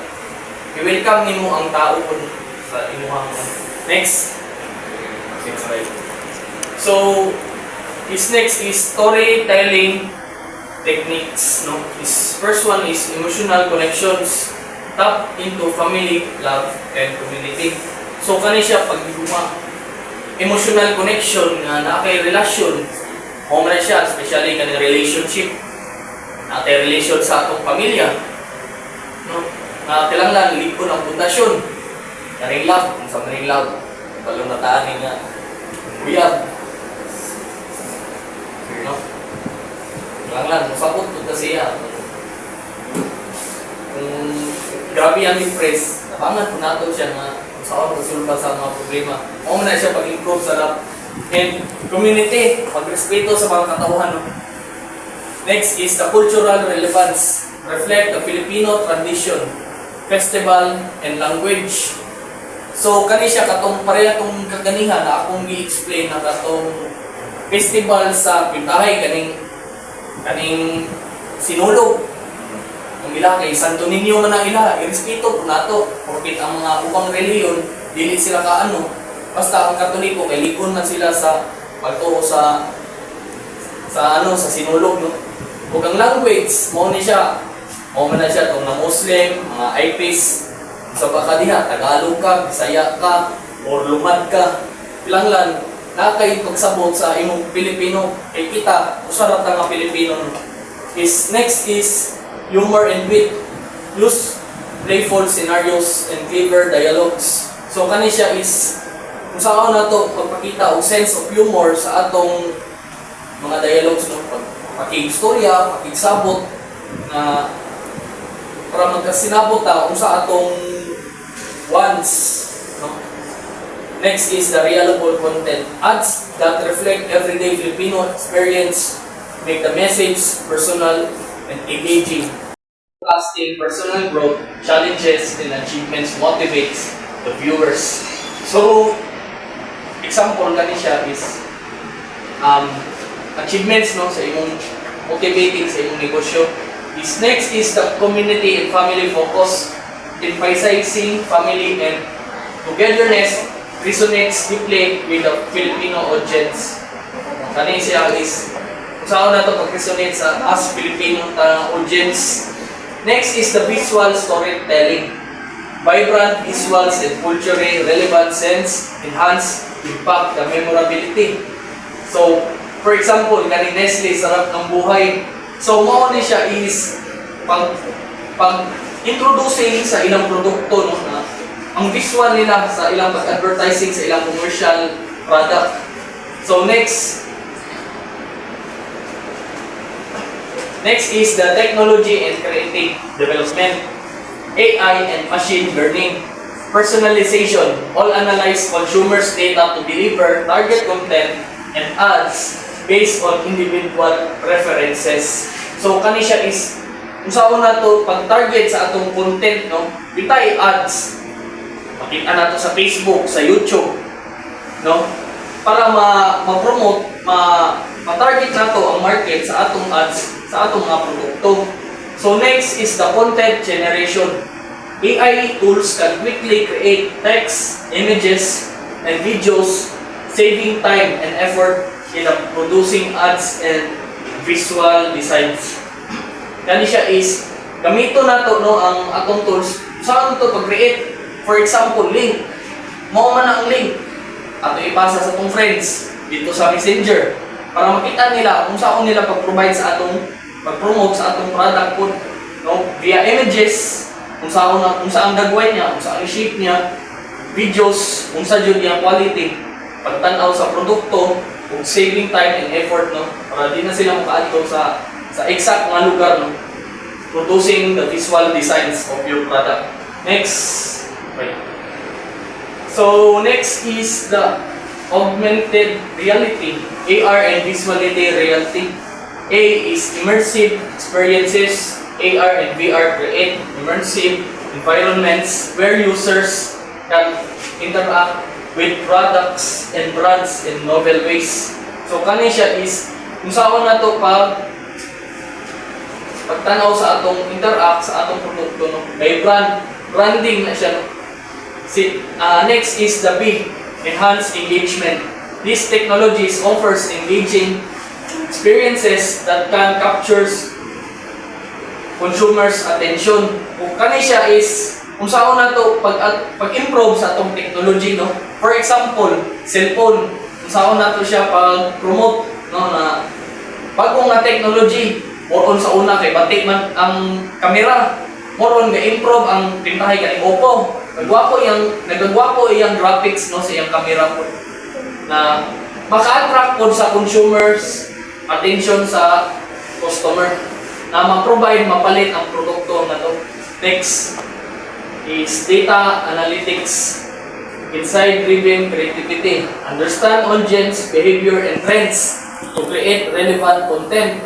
i-welcome nimo ang tao kun sa imuhang next slide. So is next is storytelling techniques no is first one is emotional connections, tap into family love and community. So kani siya pagdugma emotional connection nga naa kay relasyon mo man siya especially kanang relationship naa kay relation sa atong pamilya no na kailangan likod ang pundasyon kaning love kung sa maning love balong nataan nga uyab no kailangan masabot pud ta siya kung grabe ang impress. Nabangan po nato siya na kung saan pagsulba sa mga problema. O na siya pag-improve sa lab. And community, pagrespeto sa mga katauhan. No? Next is the cultural relevance. Reflect the Filipino tradition, festival, and language. So, kani siya katong pareha tong kaganihan na akong i-explain na katong festival sa Pintahay, kaning sinulog. Ang ila kay Santo Niño man ang ila, irespeto po nato. Porkit ang mga ubang reliyon, dili sila kaano. Basta ang Katoliko, kay likon man sila sa pagtuo sa sinulog. No? Ug ang language, mo ni siya, mo man na siya itong mga Muslim, mga IPs, sa baka diha, Tagalog ka, Bisaya ka, or lumad ka. Pilanglan, nakay pagsabot sa imong Pilipino, kay kita, usarat nga Pilipino. Next is humor and wit. Use playful scenarios and clever dialogues. So kani siya is, kung saan na to pagpakita og sense of humor sa atong mga dialogues, no? Pakig-istorya, pakig-sabot, na para magkasinabot ta kung sa atong wants, no? Next is the reliable content. Ads that reflect everyday Filipino experience, make the message personal and engaging. Casting personal growth, challenges, and achievements motivates the viewers. So, example gani siya is achievements, no, sa imong motivating sa imong negosyo. Next is the community and family focus, emphasizing family and togetherness resonates deeply with the Filipino audience. Kani siya is kung saan na ito pag-resonate sa us Filipino audience. Next is the visual storytelling. Vibrant visuals and culturally relevant sense enhance impact the memorability. So, for example, kani Nestle, sarap ng buhay. So, mao ni siya is pag-introducing sa ilang produkto, no, na ang visual nila sa ilang pag-advertising sa ilang commercial product. So, next is the technology and creative development, AI and machine learning, personalization, all analyze consumers' data to deliver target content and ads based on individual preferences. So kani siya is kung saan na to pag-target sa atong content, no, bitay ads. Makita nato sa Facebook, sa YouTube, no, para ma-promote, ma-target nato ang market sa atong ads, sa atong mga produkto. So next is the content generation. AI tools can quickly create text, images, and videos, saving time and effort in producing ads and visual designs. Kani siya is gamito nato, no, ang atong tools saan to pag-create. For example, link. Mao man ang link. Ato ipasa sa atong friends dito sa Messenger para makita nila kung saan nila pag-provide sa atong pag-promote sa atong product po, no, via images, kung saan gagawin niya, kung saan i-shape niya, videos, kung saan yun yung quality, pagtanaw sa produkto, kung saving time and effort, no, para di na sila makaadto sa exact mga lugar, no, producing the visual designs of your product. Next. Okay. So, next is the augmented reality, AR and visuality reality. A is immersive experiences. AR and VR create immersive environments where users can interact with products and brands in novel ways. So kani siya is kung saan na to pagtanaw sa atong interact sa atong produkto, no, may branding na siya, no. Next is the B, enhanced engagement. These technologies offers engaging experiences that can captures consumers' attention. Kung kani siya is kung saan na to pag-improve sa atong technology, no. For example, cellphone, kung saan na to siya pag-promote, no, na bagong nga technology. More on sa una kay batik man ang kamera. More on ga-improve ang Pintahay kaning Oppo. Nagagwapo iyang graphics, no, sa iyang kamera po, na maka-attract po sa consumers attention sa customer na ma-provide, mapalit ang produkto na to. Next. is data analytics, insight-driven creativity, understand audience behavior and trends to create relevant content.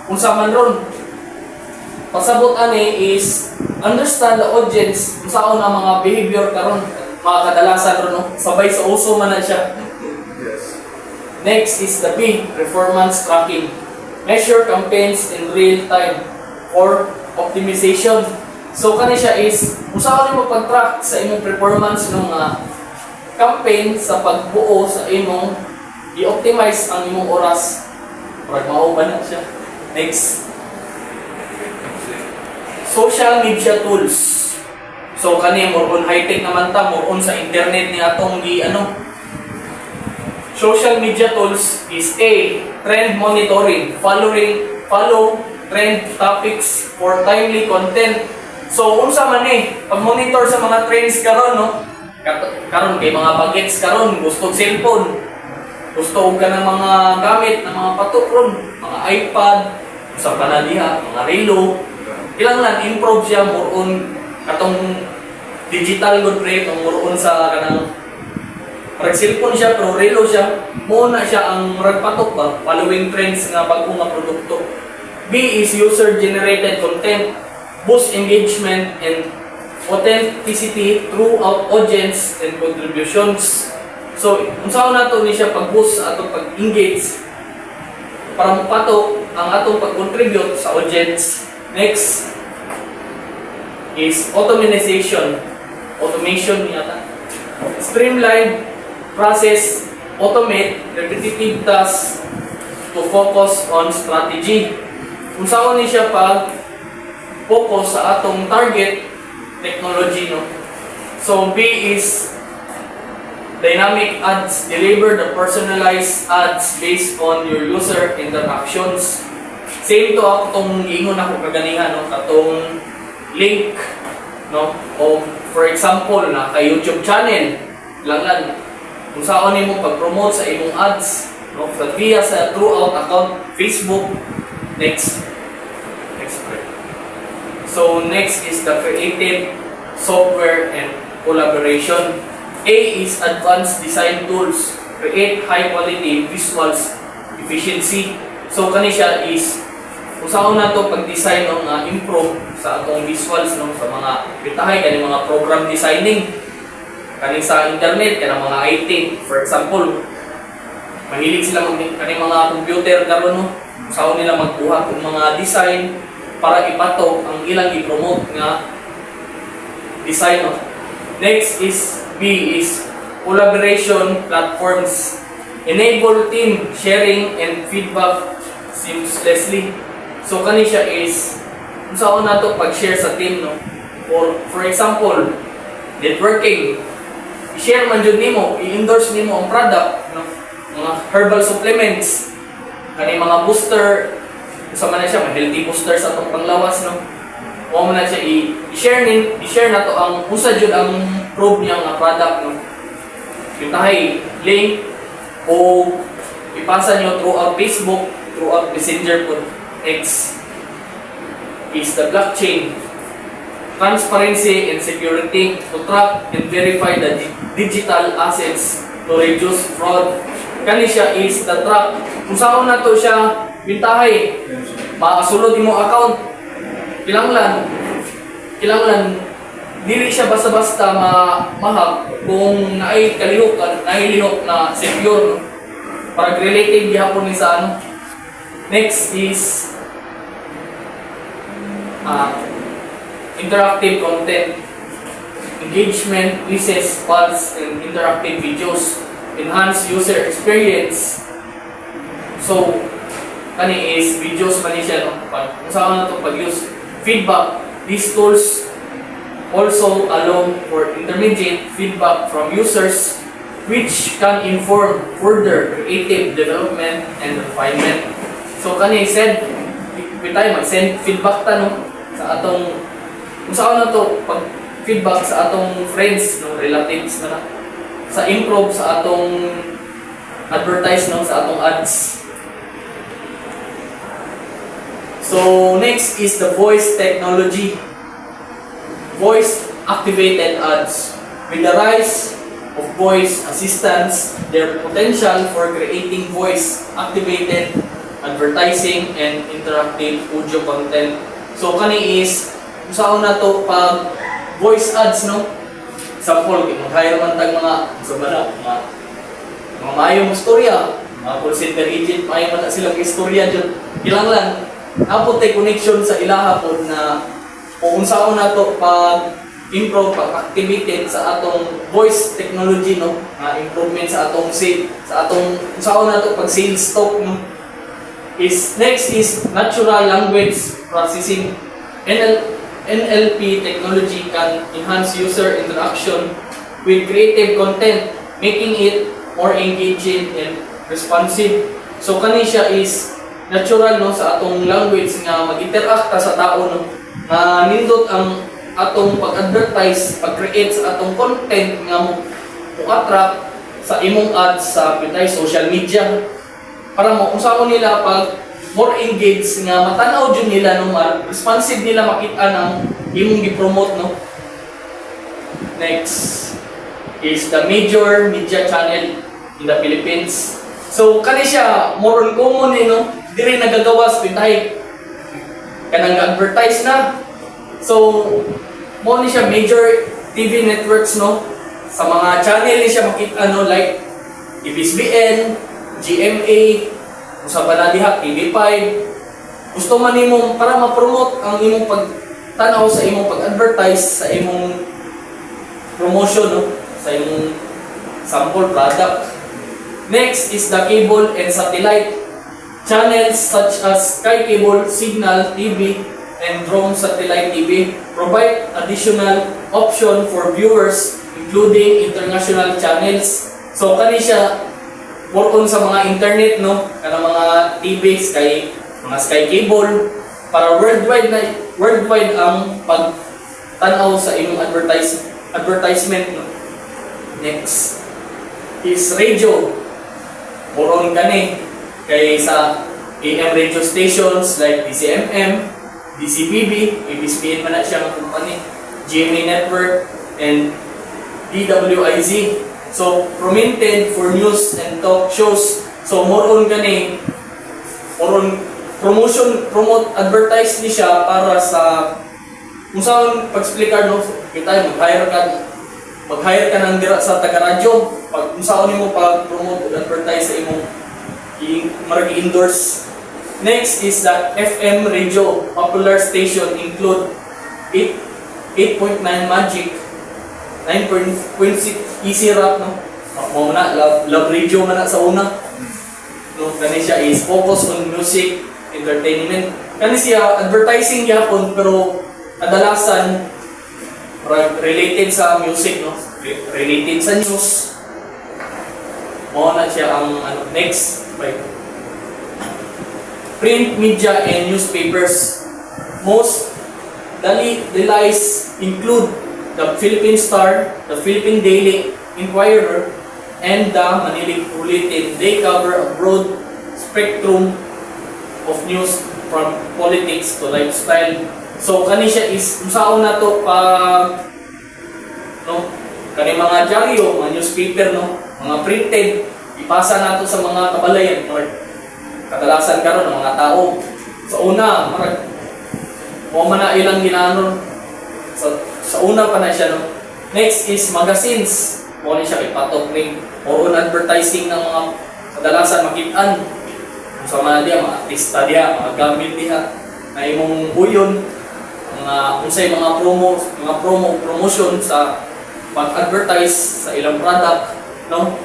Kung sa man ron, pasabot ani is understand the audience kung saan ang mga behavior karon, mga kadalasan ron, no? Sabay sa uso man na siya. Yes. Next is the B, performance tracking. Measure campaigns in real time for optimization. So kani siya is kung saan mo pag-track sa imong performance ng campaign sa pagbuo sa imong i-optimize ang imong oras para mauban na siya. Next, social media tools. So kani more on high-tech naman ta, more on sa internet ni atong social media tools is A, trend monitoring, follow trend topics for timely content. So unsa man pag-monitor sa mga trends karon, no? Karon kay mga bagets karon, gusto cellphone, gusto ka ng mga gamit ng mga patok ron, mga iPad, sa panadiha, mga relo. Kailangan improve siya more on katong digital good pre, more on sa kanang parang cellphone siya pero relo siya, muna siya ang patok ba, following trends nga bagong nga produkto. B is user generated content, boost engagement and authenticity throughout audience and contributions. So, kung saan nato ni siya pag-boost sa atong pag-engage para mapatok ang atong pag-contribute sa audience. Next is automation yata. Streamline process, automate repetitive tasks to focus on strategy. Kung saan ni siya pag-focus sa atong target technology, no? So B is dynamic ads, deliver the personalized ads based on your user interactions. Same to atong giingon ako kaganihan, no? Katong link, no? O for example na kay YouTube channel lang kung saan nimo pag-promote sa imong ads, no? Via sa throughout account Facebook. Next. So next is the creative software and collaboration. A is advanced design tools, create high quality visuals efficiency. So kani siya is kung saan nato pag-design ng improve sa atong visuals, no? Sa mga bitahay kani mga program designing kani sa internet kani mga IT. For example, mahilig sila kani mga computer karon, no? Kung saan nila magbuhat ng mga design para ipatok ang ilang i-promote nga design, no? Next is B is collaboration platforms, enable team sharing and feedback seamlessly. So kani siya is kung saan nato pag-share sa team, no? For example, networking, i-share man jud nimo, i-endorse nimo ang product, no? Mga herbal supplements, kani mga booster, sa man na siya, may healthy booster sa atong panglawas, no? O mo na siya i-share na to ang usa jud ang prove niya nga product, no? Pintahay link o ipasa niyo throughout Facebook, throughout Messenger po. X is the blockchain, transparency and security to track and verify the digital assets to reduce fraud. Kani siya is the track kung saan na to siya bintahay, makasulod mo account, kilanglan dili siya basta-basta mahak kung naay kalihok na secure, para related gihapon ni sa ano. Next is interactive content, engagement, quizzes, polls, and interactive videos, enhance user experience. So kani is videos man ni siya, no? Kung saan na ito pag-use. Feedback, these tools also allow for intermediate feedback from users which can inform further creative development and refinement. So kani send, with time mag-send feedback ta, no? Sa atong kung saan na ito pag-feedback sa atong friends, no? Relatives na sa improve sa atong advertise, no? Sa atong ads. So next is the voice technology. Voice activated ads. With the rise of voice assistants, their potential for creating voice-activated advertising and interactive audio content. So kani is usaon na to pag voice ads, no? Example, mag-hire man tag mga mga maayong istorya, mga call center agent, maayo man na silang istorya dyan. Ilang lang, napot tay connection sa ilaha po na kung unsaon na to pag improve, pag-activated sa atong voice technology, no? Improvement sa atong sale, sa atong unsaon na to pag sales talk, no? Next is natural language processing. NLP technology can enhance user interaction with creative content, making it more engaging and responsive. So kani siya is natural, no, sa atong language nga mag-interact ta sa tao, no, nga nindot ang atong pag-advertise, pag-create sa atong content nga mo attract sa imong ads sa social media para mo unsaon nila pag more engaged nga matanaw jud nila, no, responsive nila makita ng imong gi-promote, no. Next is the major media channel in the Philippines. So kani siya more on common, no, diri nagagawas pintay kanang advertise na. So mo ni siya major TV networks, no, sa mga channel ni siya makita, no, like ABS-CBN, GMA, usa pa na diha TV5. Gusto man nimo para ma-promote ang imong pagtanaw sa imong pag-advertise sa imong promotion, no, sa imong sample product. Next is the cable and satellite channels such as Sky Cable, Signal TV, and Drone Satellite TV provide additional option for viewers including international channels. So kani siya more on sa mga internet, no, kana mga TV, mga Sky Cable para worldwide ang pagtanaw sa imong advertisement, no. Next is radio. More on kani kay sa AM radio stations like DCMM, DCBB, ABS-CBN man na siya ng company, GMA Network, and DWIZ. So, prominent for news and talk shows. So, more on promote, advertise ni siya para sa kung saan pag-explicar, no, kita mag-hire ka ng dira sa taga-radyo, pag kung saan mo pag-promote, advertise sa imong marag-endorse. Next is the FM radio. Popular station include 8.9 Magic, 9.6 Easy Rock, no. Mo na love radio man na sa una. No, kani siya is focus on music, entertainment. Kani siya advertising gyapon pero kadalasan related sa music, no. Related sa news. Mo na siya ang next, right? Print media and newspapers. Most relies include the Philippine Star, the Philippine Daily Inquirer, and the Manila Bulletin. They cover a broad spectrum of news from politics to lifestyle. So kani siya is unsaon na to pag, no, kani mga dyaryo, mga newspaper, no, mga printed, ipasa nato sa mga kabalayan or kadalasan karon ng mga tao. Sa una, mo man na ilang ginanon. Sa una pa na siya, no. Next is magazines. Mo ni siya ipatok ning or on advertising ng mga kadalasan makitaan. Kung sa mga diya, mga artista diya, mga gamit diya na imong buyon, mga unsay mga promotion sa pag-advertise sa ilang product, no.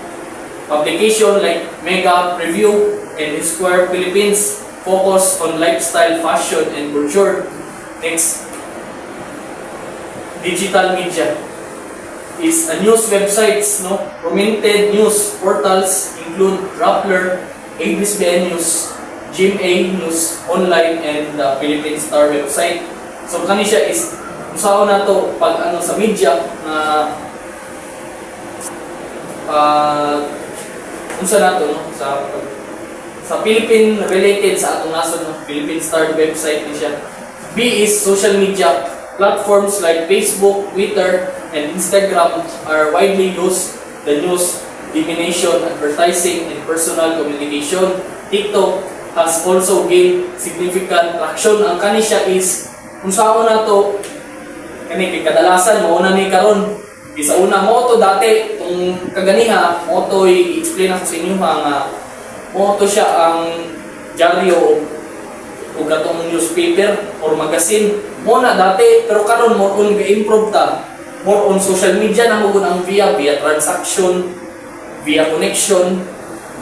Publication like Mega Review and Square Philippines focus on lifestyle, fashion, and culture. Next, digital media is a news websites, no. Prominent news portals include Rappler, ABS-CBN News, GMA News Online, and the Philippine Star website. So kani siya is usaon na to pag sa media na unsa na to, no, sa Philippine related sa atong nasod, no, Philippine Star website ni siya. B is social media. Platforms like Facebook, Twitter, and Instagram are widely used the news, dissemination, advertising, and personal communication. TikTok has also gained significant traction. Ang kani siya is kung saan na to kani kay kadalasan mo na ni karon. Isa una mo to dati tong kaganiha mo to i-explain ako sa inyo nga mo to siya ang dyaryo o gatong newspaper or magazine mo na dati pero karon more on ga-improve ta more on social media na mo ang via transaction via connection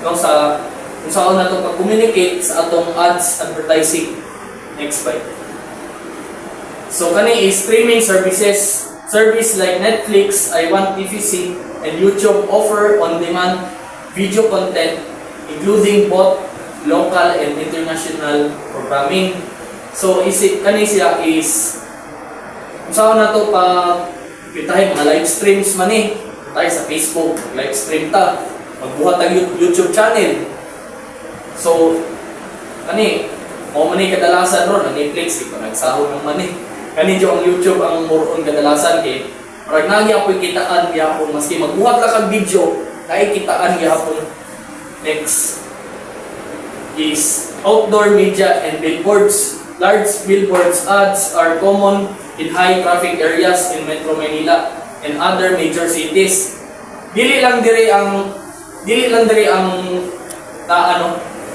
no sa kung saan na to pag-communicate sa atong ads advertising. Next slide. So kani is streaming services like Netflix, iWant TVC, and YouTube offer on-demand video content including both local and international programming. So kani siya is kung saan na to pa tayo mga live streams man tayo sa Facebook live stream ta magbuhat ang YouTube channel. So kani mo man kadalasan ron ang Netflix di pa nagsahod ng money kani jo ang YouTube ang more on kadalasan kay parang nagyapoy kitaan gyapon maski magbuhat ka kag video kay kitaan gyapon. Next is outdoor media and billboards. Large billboards ads are common in high traffic areas in Metro Manila and other major cities. Dili lang diri ang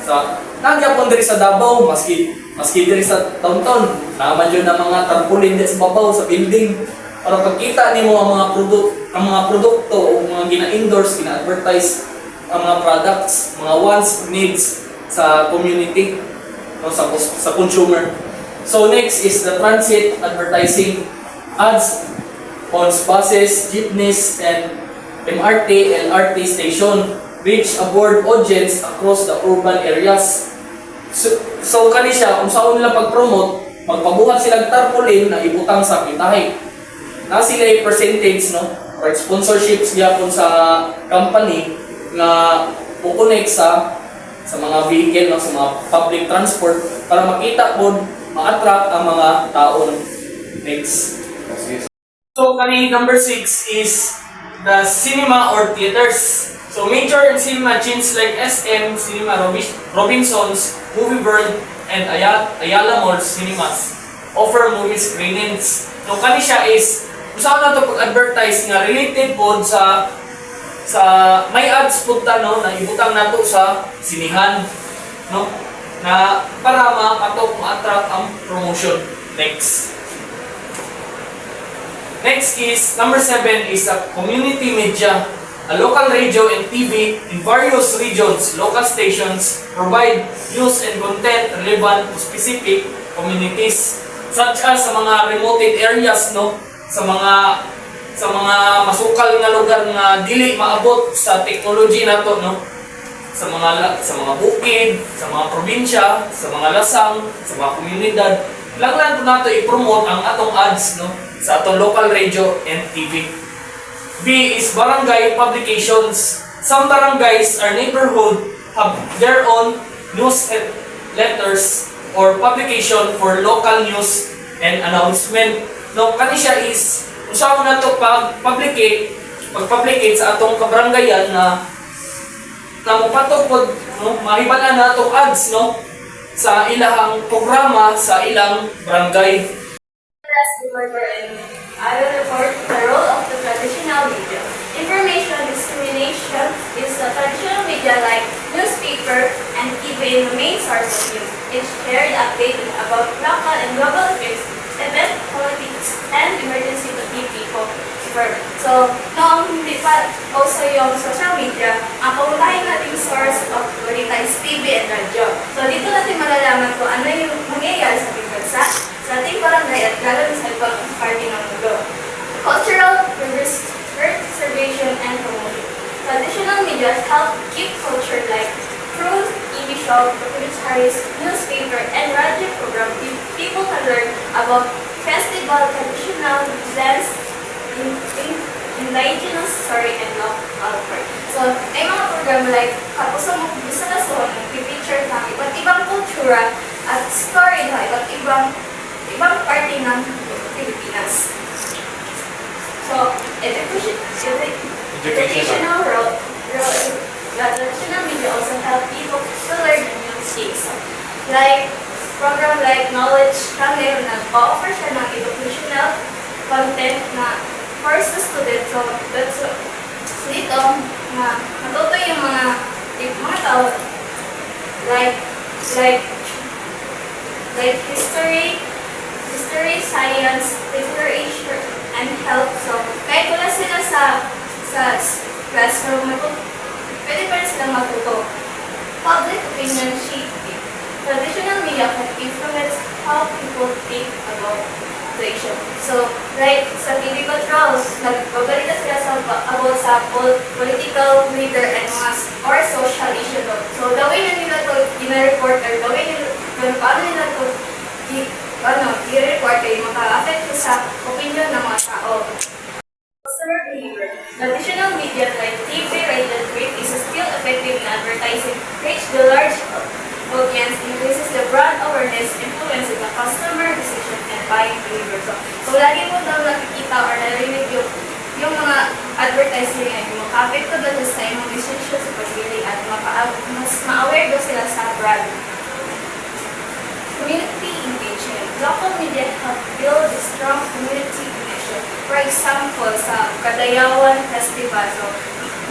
sa nagyapon diri sa Davao maski diri sa downtown naman yun ang mga tarpaulin di sa babaw sa building para pagkita nimo ang mga produkto o mga gina-endorse gina-advertise ang mga products mga wants needs sa community no, sa consumer. So next is the transit advertising ads on buses, jeepneys, and MRT, LRT station reach a broad audience across the urban areas. So kani siya kung saan nila pag-promote, magpabuhat silang tarpaulin na ibutang sa pitahe. Na sila yung percentage no, or sponsorships gyapon sa company na mo-connect sa mga vehicle, no, sa mga public transport para makita po, ma-attract ang mga taon. Next. So, kani number 6 is the cinema or theaters. So, major cinema chains like SM, Cinema Robinsons, Movie World, and Ayala Mall Cinemas offer movie screenings. So, kani siya is, kung saan na ito pag-advertise nga related po sa may ads punta no na ibutang nato sa sinihan no na para ma-attract ang promotion. Next is number 7 is a community media. A local radio and TV in various regions, local stations provide news and content relevant to specific communities such as sa mga remote areas no sa mga masukal nga lugar nga dili maabot sa technology nato no sa mga bukid, sa mga probinsya, sa mga lasang, sa mga komunidad lang nato i-promote ang atong ads no sa atong local radio and TV. B is barangay publications. Some barangays or neighborhood have their own news letters or publication for local news and announcement. No, kani siya is kung saan na ito pag-publicate sa atong kabrangayan na mupatog po, no, mahibala na itong ads no, sa ilang programa sa ilang barangay. I will report the role of the traditional media. Information dissemination is the traditional media like newspaper and TV the main source of news. It shared updates about local and global affairs, event, politics, and emergency to keep people informed. So, noong hindi pa also yung social media, ang pamulahin nating source of balita is TV and radio. So, dito natin malalaman kung ano yung mangyayari sa ating bansa, sa ating barangay at lalo sa ibang party ng mundo. Cultural preservation and promotion. Traditional media help keep culture alive through TV show, documentaries, newspaper, and radio program. People can learn about festival, traditional dance, indigenous story, and local art. So, may mga program like kapos mo gusto na so, nag-feature ng iba't ibang kultura at story na iba't ibang party ng Pilipinas. as so educational role, traditional media also help people to learn new things. Like program like Knowledge Channel na offer siya ng educational content na for the student. So that's dito na natuto yung mga tao like history, science, literature, and health. So kahit wala sila sa classroom, pwede pa rin silang matuto. Public opinion shaping. Traditional media can influence how people think about the issue. So, like sa TV controls, nagbabalita sila about sa political leader and mga or social issue do. So, the way na nila to ina-report or the way na paano nila to i-report ay maka-affect sa opinion ng mga tao. Customer behavior. Traditional media like TV, radio, and print is still effective in advertising. Reach the large audience, increases the brand awareness, influences the customer decision and buying behavior. So, kung lagi mo daw nakikita or narinig yung mga advertising ay makapit ko doon sa imong decision sa pagpili at mas ma-aware daw sila sa brand. Community engagement. Local media help build a strong community connection. For example, sa Kadayawan Festival, so,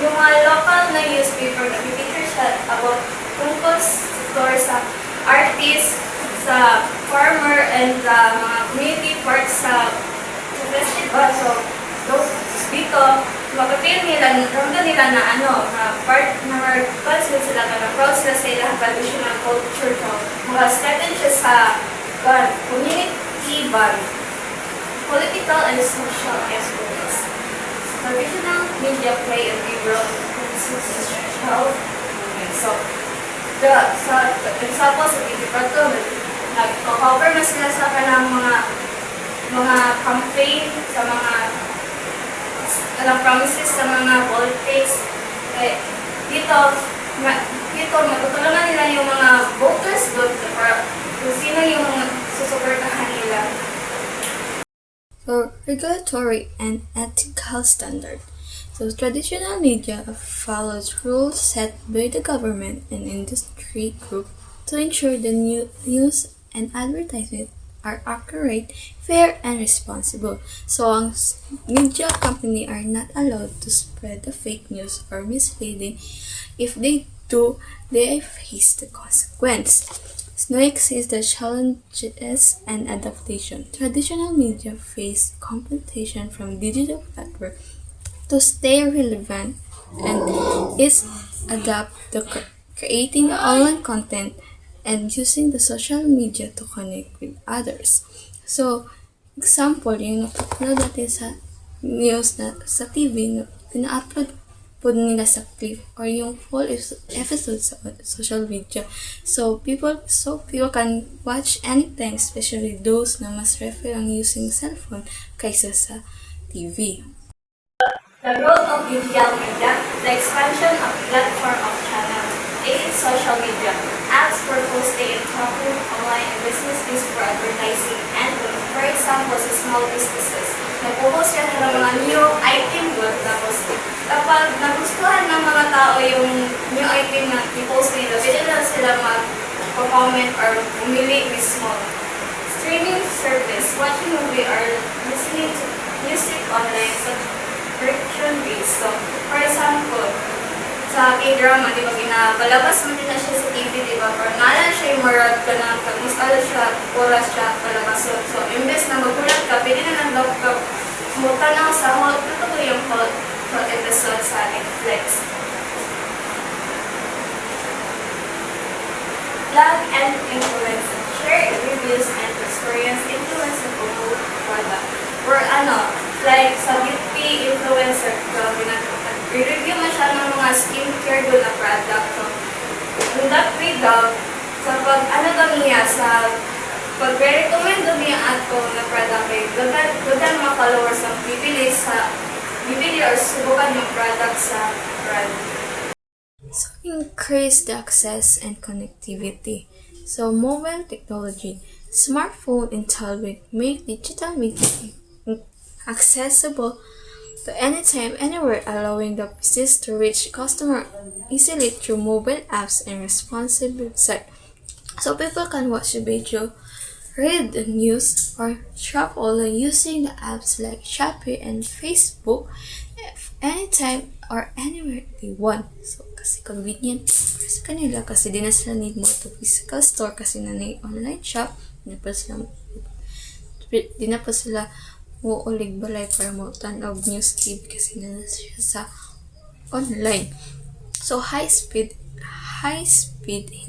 yung mga local na newspaper na feature siya about tungkol sa artist, sa farmer, and mga community parts sa festival. So, dito, makapil nila, ramdam nila na part na proud sila proud sila sa ilang traditional culture. So, maka-started siya sa community band, political and social influence. Traditional media play a big role in social movement. So, sa example, sa TV Patrol, nag-cover na sila sa kanang mga campaign, sa mga promises sa mga politics. Dito, matutulungan nila yung mga voters doon para kung sino yung susuportahan nila. So, regulatory and ethical standard. So, traditional media follows rules set by the government and industry group to ensure the news and advertisement are accurate, fair, and responsible. So, ang media company are not allowed to spread the fake news or misleading. If they do, they face the consequence. Next is the challenges and adaptation. Traditional media face competition from digital platforms to stay relevant and is adapt to creating the online content and using the social media to connect with others. So, example, yung na-upload natin sa news na sa TV, na-upload po nila sa clip or yung full episode sa social media. So people can watch anything, especially those na mas prefer ang using cellphone kaysa sa TV. The role of digital media, the expansion of platform of channel, aid social media, apps for posting and talking online and business is for advertising and for example sa small businesses. Nagpo-post ka ng mga new item doon tapos kapag nagustuhan ng mga tao yung new item na i-post nila, pwede na sila mag-comment or pumili mismo. Streaming service, watching movie or listening to music online subscription-based. So, for example, sa K-drama, di ba, palabas mo din na siya sa TV, di ba? Or nalan siya yung marag ka na, pag musala siya, oras siya, palabas. So, imbes na magulat ka, pwede na lang daw ka mutanaw sa whole, ito ko yung whole episode sa Netflix. Blog and influence. Share reviews and experience influence and promote product. Or like sa beauty influencer, so, i-review mo siya ng mga skincare doon na product. So, in that way daw, sa pag-recommend doon niya ato na product, doon mga followers ang bibili or subukan yung product sa brand. So, increase the access and connectivity. So, mobile technology, smartphone and tablet make digital media accessible to anytime, anywhere, allowing the business to reach customer easily through mobile apps and responsive website. So people can watch the video, read the news, or shop online using the apps like Shopee and Facebook anytime or anywhere they want. So, kasi convenient para sa kanila kasi di na sila need mo to physical store kasi na online shop. Di na pa sila muulig balay para mo tanaw news feed kasi na siya sa online. So, high speed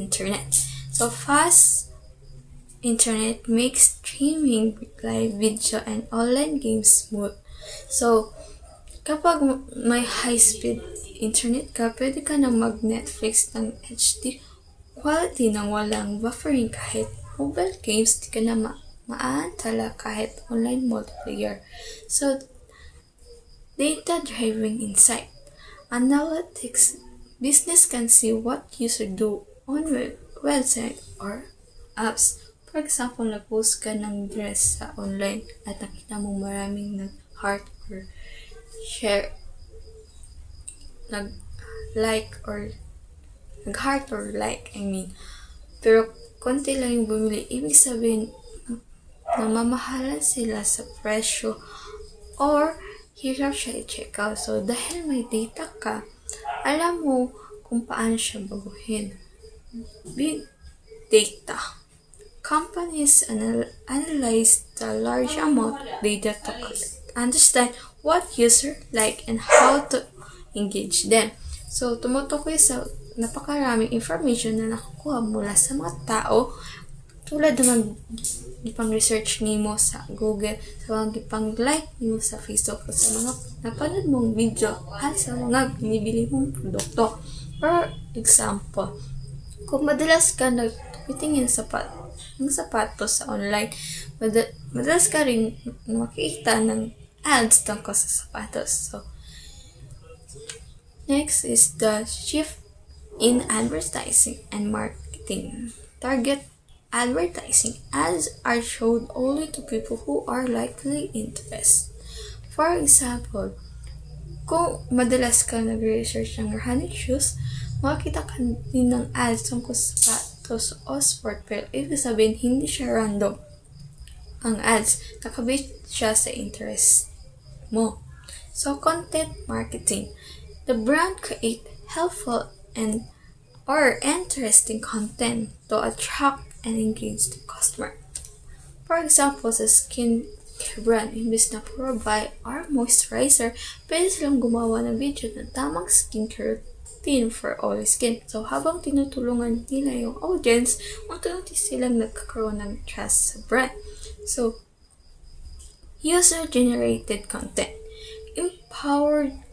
internet. So, fast internet makes streaming live video and online games smooth. So, kapag may high-speed internet ka, pwede ka na mag-Netflix ng HD quality nang walang buffering kahit mobile games, di ka na maantala kahit online multiplayer. So, data-driven insight. Analytics. Business can see what user do on website or apps. For example, nag-post ka ng dress sa online at nakita mo maraming nag-heart or share, nag-like or nag-heart or like, pero konti lang yung bumili. Ibig sabihin, namamahalan sila sa presyo or hirap siya i-check out. So, dahil may data ka, alam mo kung paano siya baguhin. Big data. Companies analyze the large amount of data to understand what user like and how to engage them. So, tumutukoy sa napakaraming information na nakukuha mula sa mga tao tulad naman gipang research nimo sa Google, sa mga gipang like nimo sa Facebook, sa mga napanood mong video at sa mga binibili mong produkto. For example, kung madalas ka nagtitingin ng sapatos sa online, madalas ka rin makikita ng ads tungkol sa sapatos. So, next is the shift in advertising and marketing. Target advertising. Ads are shown only to people who are likely interested. For example, kung madalas ka nag-research ng running shoes, makikita ka din ng ads tungkol sa sapatos o sport, pero ibig sabihin hindi siya random. Ang ads, nakabase siya sa interest mo. So, content marketing. The brand create helpful and or interesting content to attract and engage the customer. For example, sa skin brand, imbes na provide or moisturizer, pwede silang gumawa ng video ng tamang skincare routine for all skin. So, habang tinutulungan nila yung audience, unti-unti silang nagkakaroon ng trust sa brand. So, user-generated content. Empowered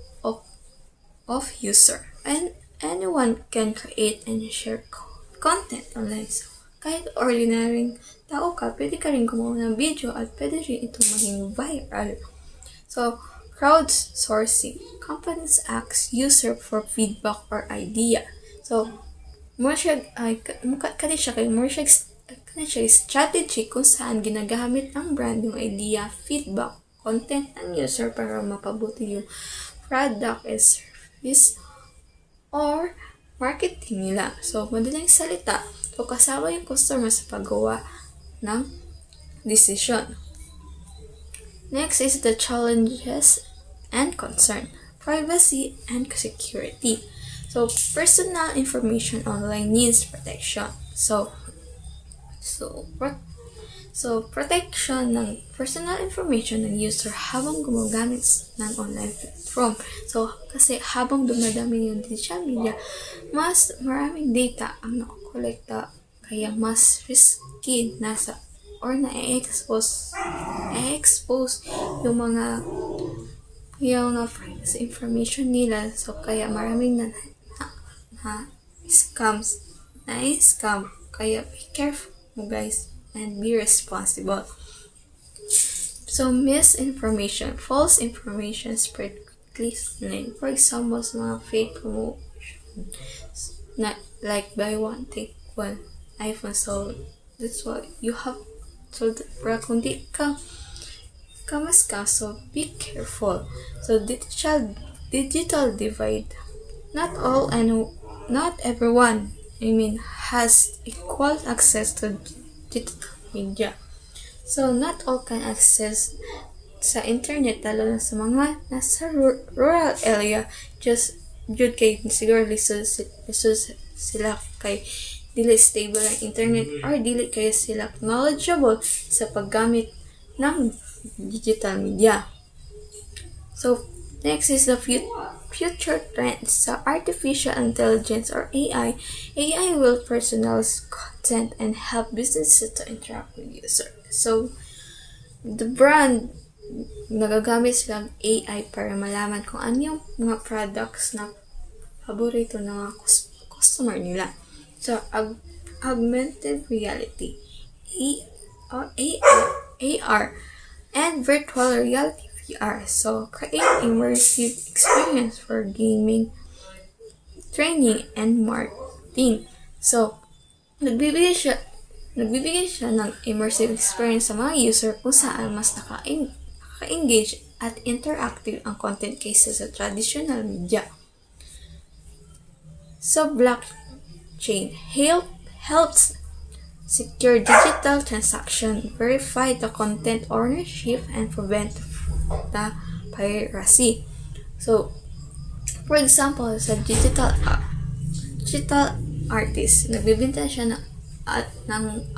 of user. And anyone can create and share content online. So, kahit ordinaryong tao ka, pwede ka rin gumawa ng video at pwede rin itong maging viral. So, crowdsourcing. Companies ask user for feedback or idea. So, kani siya strategy kung saan ginagamit ng brand yung idea, feedback, content ng user para mapabuti yung product and service or marketing nila. So, madaling salita, so kasama yung customer sa paggawa ng decision. Next is the challenges and concern. Privacy and security. So, personal information online needs protection. So, protection ng personal information ng user habang gumagamit ng online platform. So, kasi habang dumadami yung digital media, mas maraming data ang nakokolekta, kaya mas risky na-expose yung mga privacy information nila. So, kaya maraming scam. Kaya be careful mo guys and be responsible. So, misinformation, false information spread quickly. For example, sa mga fake promotion, like buy one, take one iPhone. So, that's what you have. So, kung di ka kamaska, so be careful. So digital divide. Not all and not everyone, has equal access to digital media. So not all can access sa internet, lalo na sa mga nasa rural area. Just jud kay siguro lisod sila kay dili stable ang internet or dili kay sila knowledgeable sa paggamit ng digital media. So next is the future trends sa artificial intelligence or AI. AI will personalize content and help businesses to interact with users. So the brand nagagamit silang AI para malaman kung ano yung mga products na paborito ng mga customer nila. So, augmented reality, AR, and virtual reality, VR. So, create immersive experience for gaming, training, and marketing. So, nagbibigay siya ng immersive experience sa mga user kung saan mas naka-engage at interactive ang content kaysa sa traditional media. So, blockchain helps secure digital transaction, verify the content ownership, and prevent the piracy. So, for example, sa digital artist, nagbibenta siya ng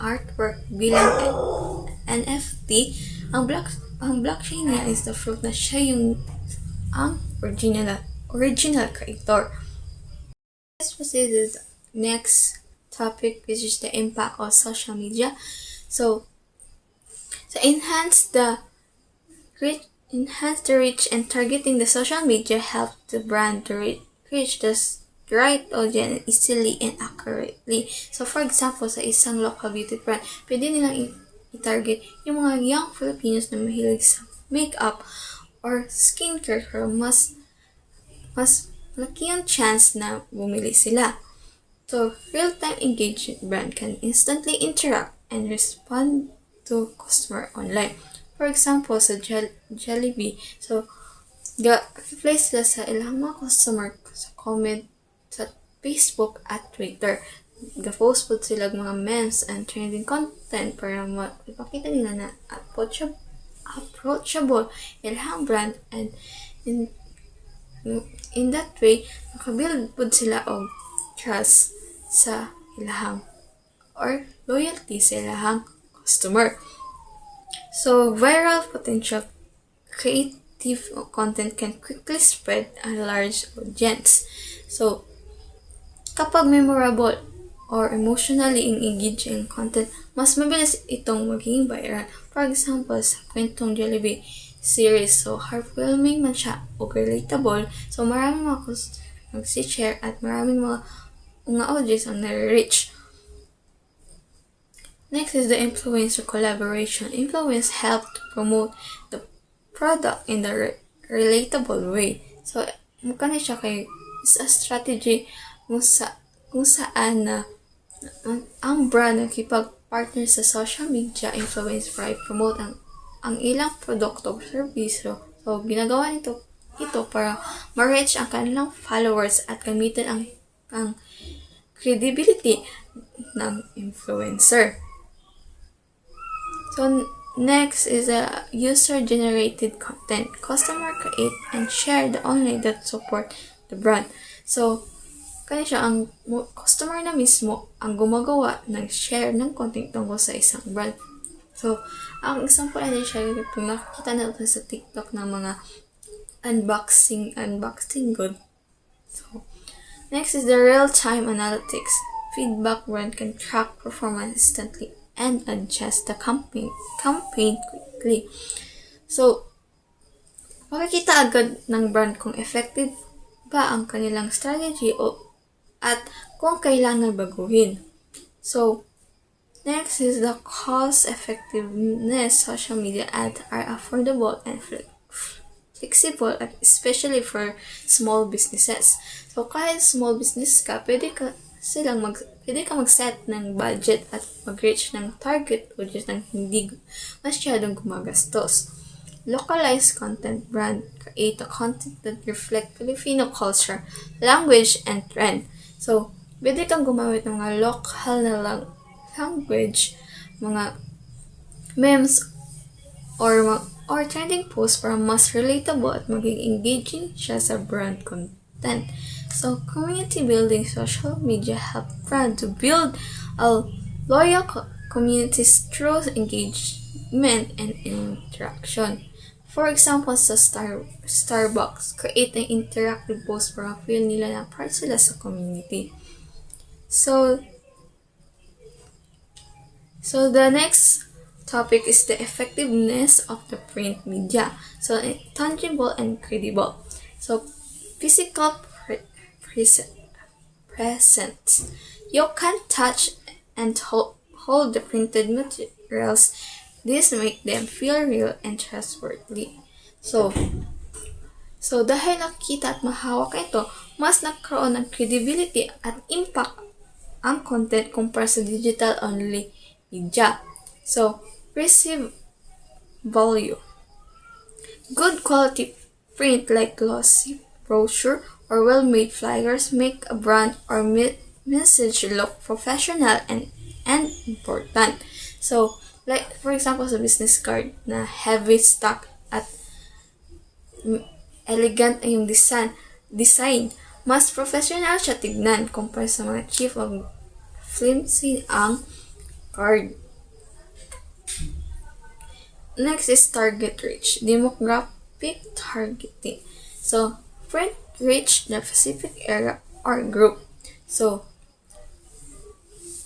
artwork bilang NFT. Ang blockchain niya is the proof na siya ang original creator. Let's proceed to the next topic, which is the impact of social media. So enhance the reach and targeting the social media help the brand to reach the right audience easily and accurately. So for example, sa isang local beauty brand, pwede nilang i-target yung mga young Filipinos na mahilig sa makeup or skincare, pero mas laki ang chance na bumili sila. So, real-time engagement brand can instantly interact and respond to customer online. For example, sa Jollibee, so reply sila sa ilang mga customer sa comment sa Facebook at Twitter. Ga-post po sila mga memes and trending content para ipakita nila na approachable ilang brand, and in that way makabuild po sila og trust sa ilahang or loyalty sa ilahang customer. So viral potential creative content can quickly spread a large audience. So kapag memorable or emotionally engaging content, mas mabilis itong maging viral. For example, sa kwentong Jollibee series, so heartwarming man siya o relatable, so maraming mga mag-share at maraming mga audience ang nare-reach. Next is the influencer collaboration. Influence help to promote the product in the relatable way. So mukha na siya kay is a strategy kung saan na ang brand nakipag-partner sa social media influence para i-promote ang ilang produkto o serbisyo. So, ginagawa ito para ma-reach ang kanilang followers at gamitin ang credibility ng influencer. So, next is a user-generated content. Customer create and share the online that support the brand. So, kaya siya, ang customer na mismo ang gumagawa ng share ng content tungkol sa isang brand. So, ang example ay siya, kung nakikita natin sa TikTok ng mga unboxing good. So, next is the real-time analytics. Feedback brand can track performance instantly and adjust the campaign quickly. So, makikita agad ng brand kung effective ba ang kanilang strategy at kung kailangan baguhin. So, next is the cost-effectiveness. Social media ads are affordable and flexible, especially for small businesses. So, kahit small business ka, pwede ka mag-set ng budget at mag-reach ng target audience ng hindi masyadong gumagastos. localized content brand. Create a content that reflect Filipino culture, language, and trend. So, pwede kang gumamit ng mga local na language, mga memes, or trending posts para mas relatable at maging engaging siya sa brand content. So, community building social media help brand to build a loyal communities through engagement and interaction. For example, sa Starbucks, create an interactive post para feel nila na part sila sa community. So the next topic is the effectiveness of the print media. So, tangible and credible. So, physical presence. You can touch and hold the printed materials. This make them feel real and trustworthy. So dahil nakikita at mahawak ito, mas nagkaroon ng credibility at impact ang content kumpara sa digital-only media. So, perceived value. Good quality print like glossy brochure or well-made flyers make a brand or message look professional and important. So, like for example sa business card na heavy stock at elegant ay yung design, mas professional siya tignan kumpara sa mga cheap of flimsy ang card. Next is target reach, demographic targeting. So, print reach the specific area or group. So,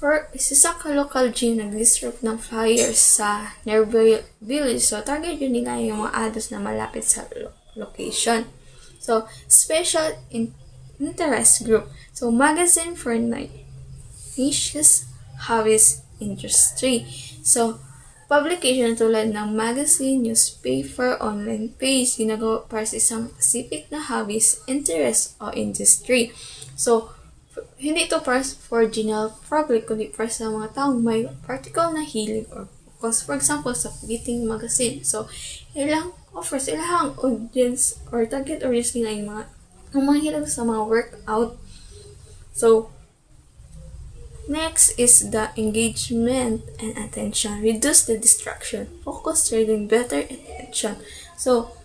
for isa ka local gym nag-distribute ng flyers sa nearby village. So, target yun nila yung mga address na malapit sa location. So, special interest group. So, magazine for niches hobbies industry. So, publication tulad ng magazine, newspaper, online page, ginagawa para sa isang specific na hobbies, interest, o industry. So, hindi ito para for general public, kundi para sa mga taong may particular na hilig or focus. For example, sa Giting magazine. So, ilang offers, ilang audience or target audience nila yung mga hilig sa mga workout. So, next is the engagement and attention. Reduce the distraction. Focus trading better attention. So,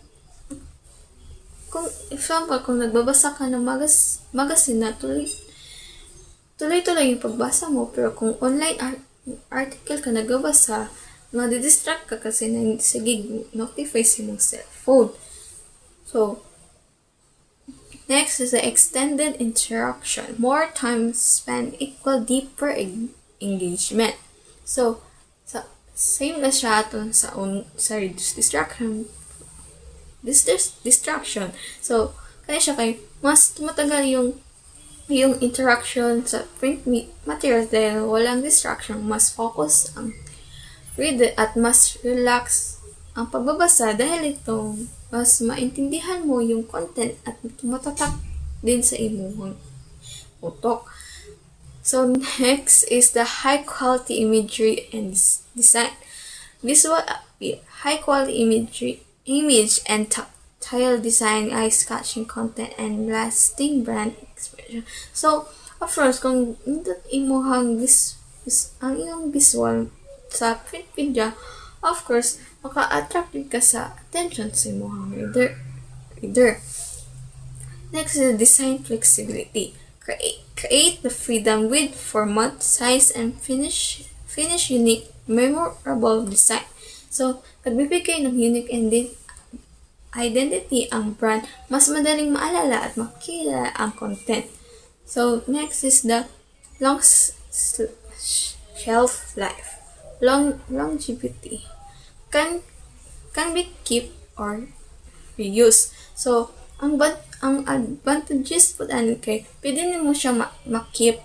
kung example, kung nagbabasa ka ng magazine na tuloy-tuloy yung pagbasa mo, pero kung online article ka nagbabasa, madidistract ka kasi sige notify sa mong cellphone. So, next is the extended interaction. More time spent equal deeper engagement. So, same na siya aton sa reduced distraction. Distraction. So, kaya siya kay mas tumatagal yung interaction sa print materials dahil walang distraction, mas focus ang reader at mas relax ang pagbabasa dahil ito mas maintindihan mo yung content at tumatatak din sa imong utok. So, next is the high quality imagery and design. Visual appeal, high quality image and tactile design, eye-catching content, and lasting brand expression. So, of course, kung imuhang ang iyong visual sa print media, of course, maka-attract ka sa attention sa imuhang reader. Next is design flexibility. Create the freedom with format, size, and finish unique, memorable design. So, nagbibigay ng unique identity ang brand, mas madaling maalala at makilala ang content. So, next is the long shelf life. Longevity can be kept or reused. So, ang advantages po kay pwede mo siya makip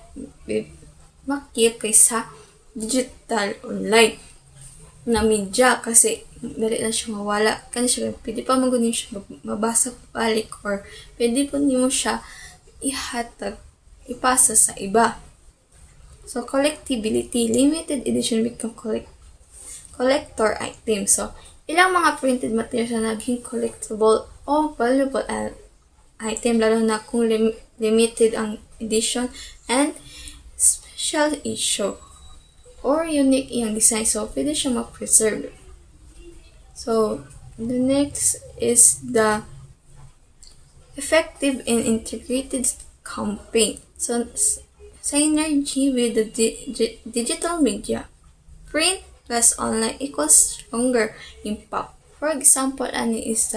kaysa digital online na media kasi dali na siya mawala. Kaya siya pwede pa magunin siya mabasa balik or pwede po nimo siya ipasa sa iba. So, collectibility, limited edition become collector item. So, Ilang mga printed materials na naging collectible o valuable item, lalo na kung limited ang edition and special issue or unique yung design, so pwede siya ma-preserve. So the next is the effective and integrated campaign. So synergy with the digital media. Print plus online equals stronger impact. For example, ani is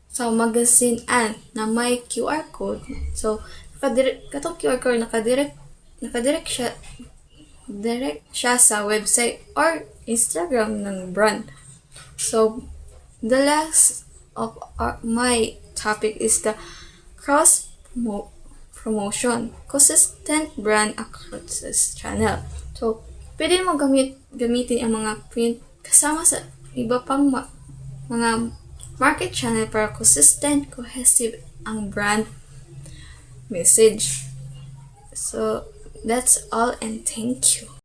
sa magazine na may QR code. So katong QR code nakadirect siya sa website or Instagram ng brand. So the last of my topic is the cross promotion, consistent brand across this channel. So pwede mo gamitin ang mga print kasama sa iba pang mga market channel para consistent, cohesive ang brand message. So that's all, and thank you.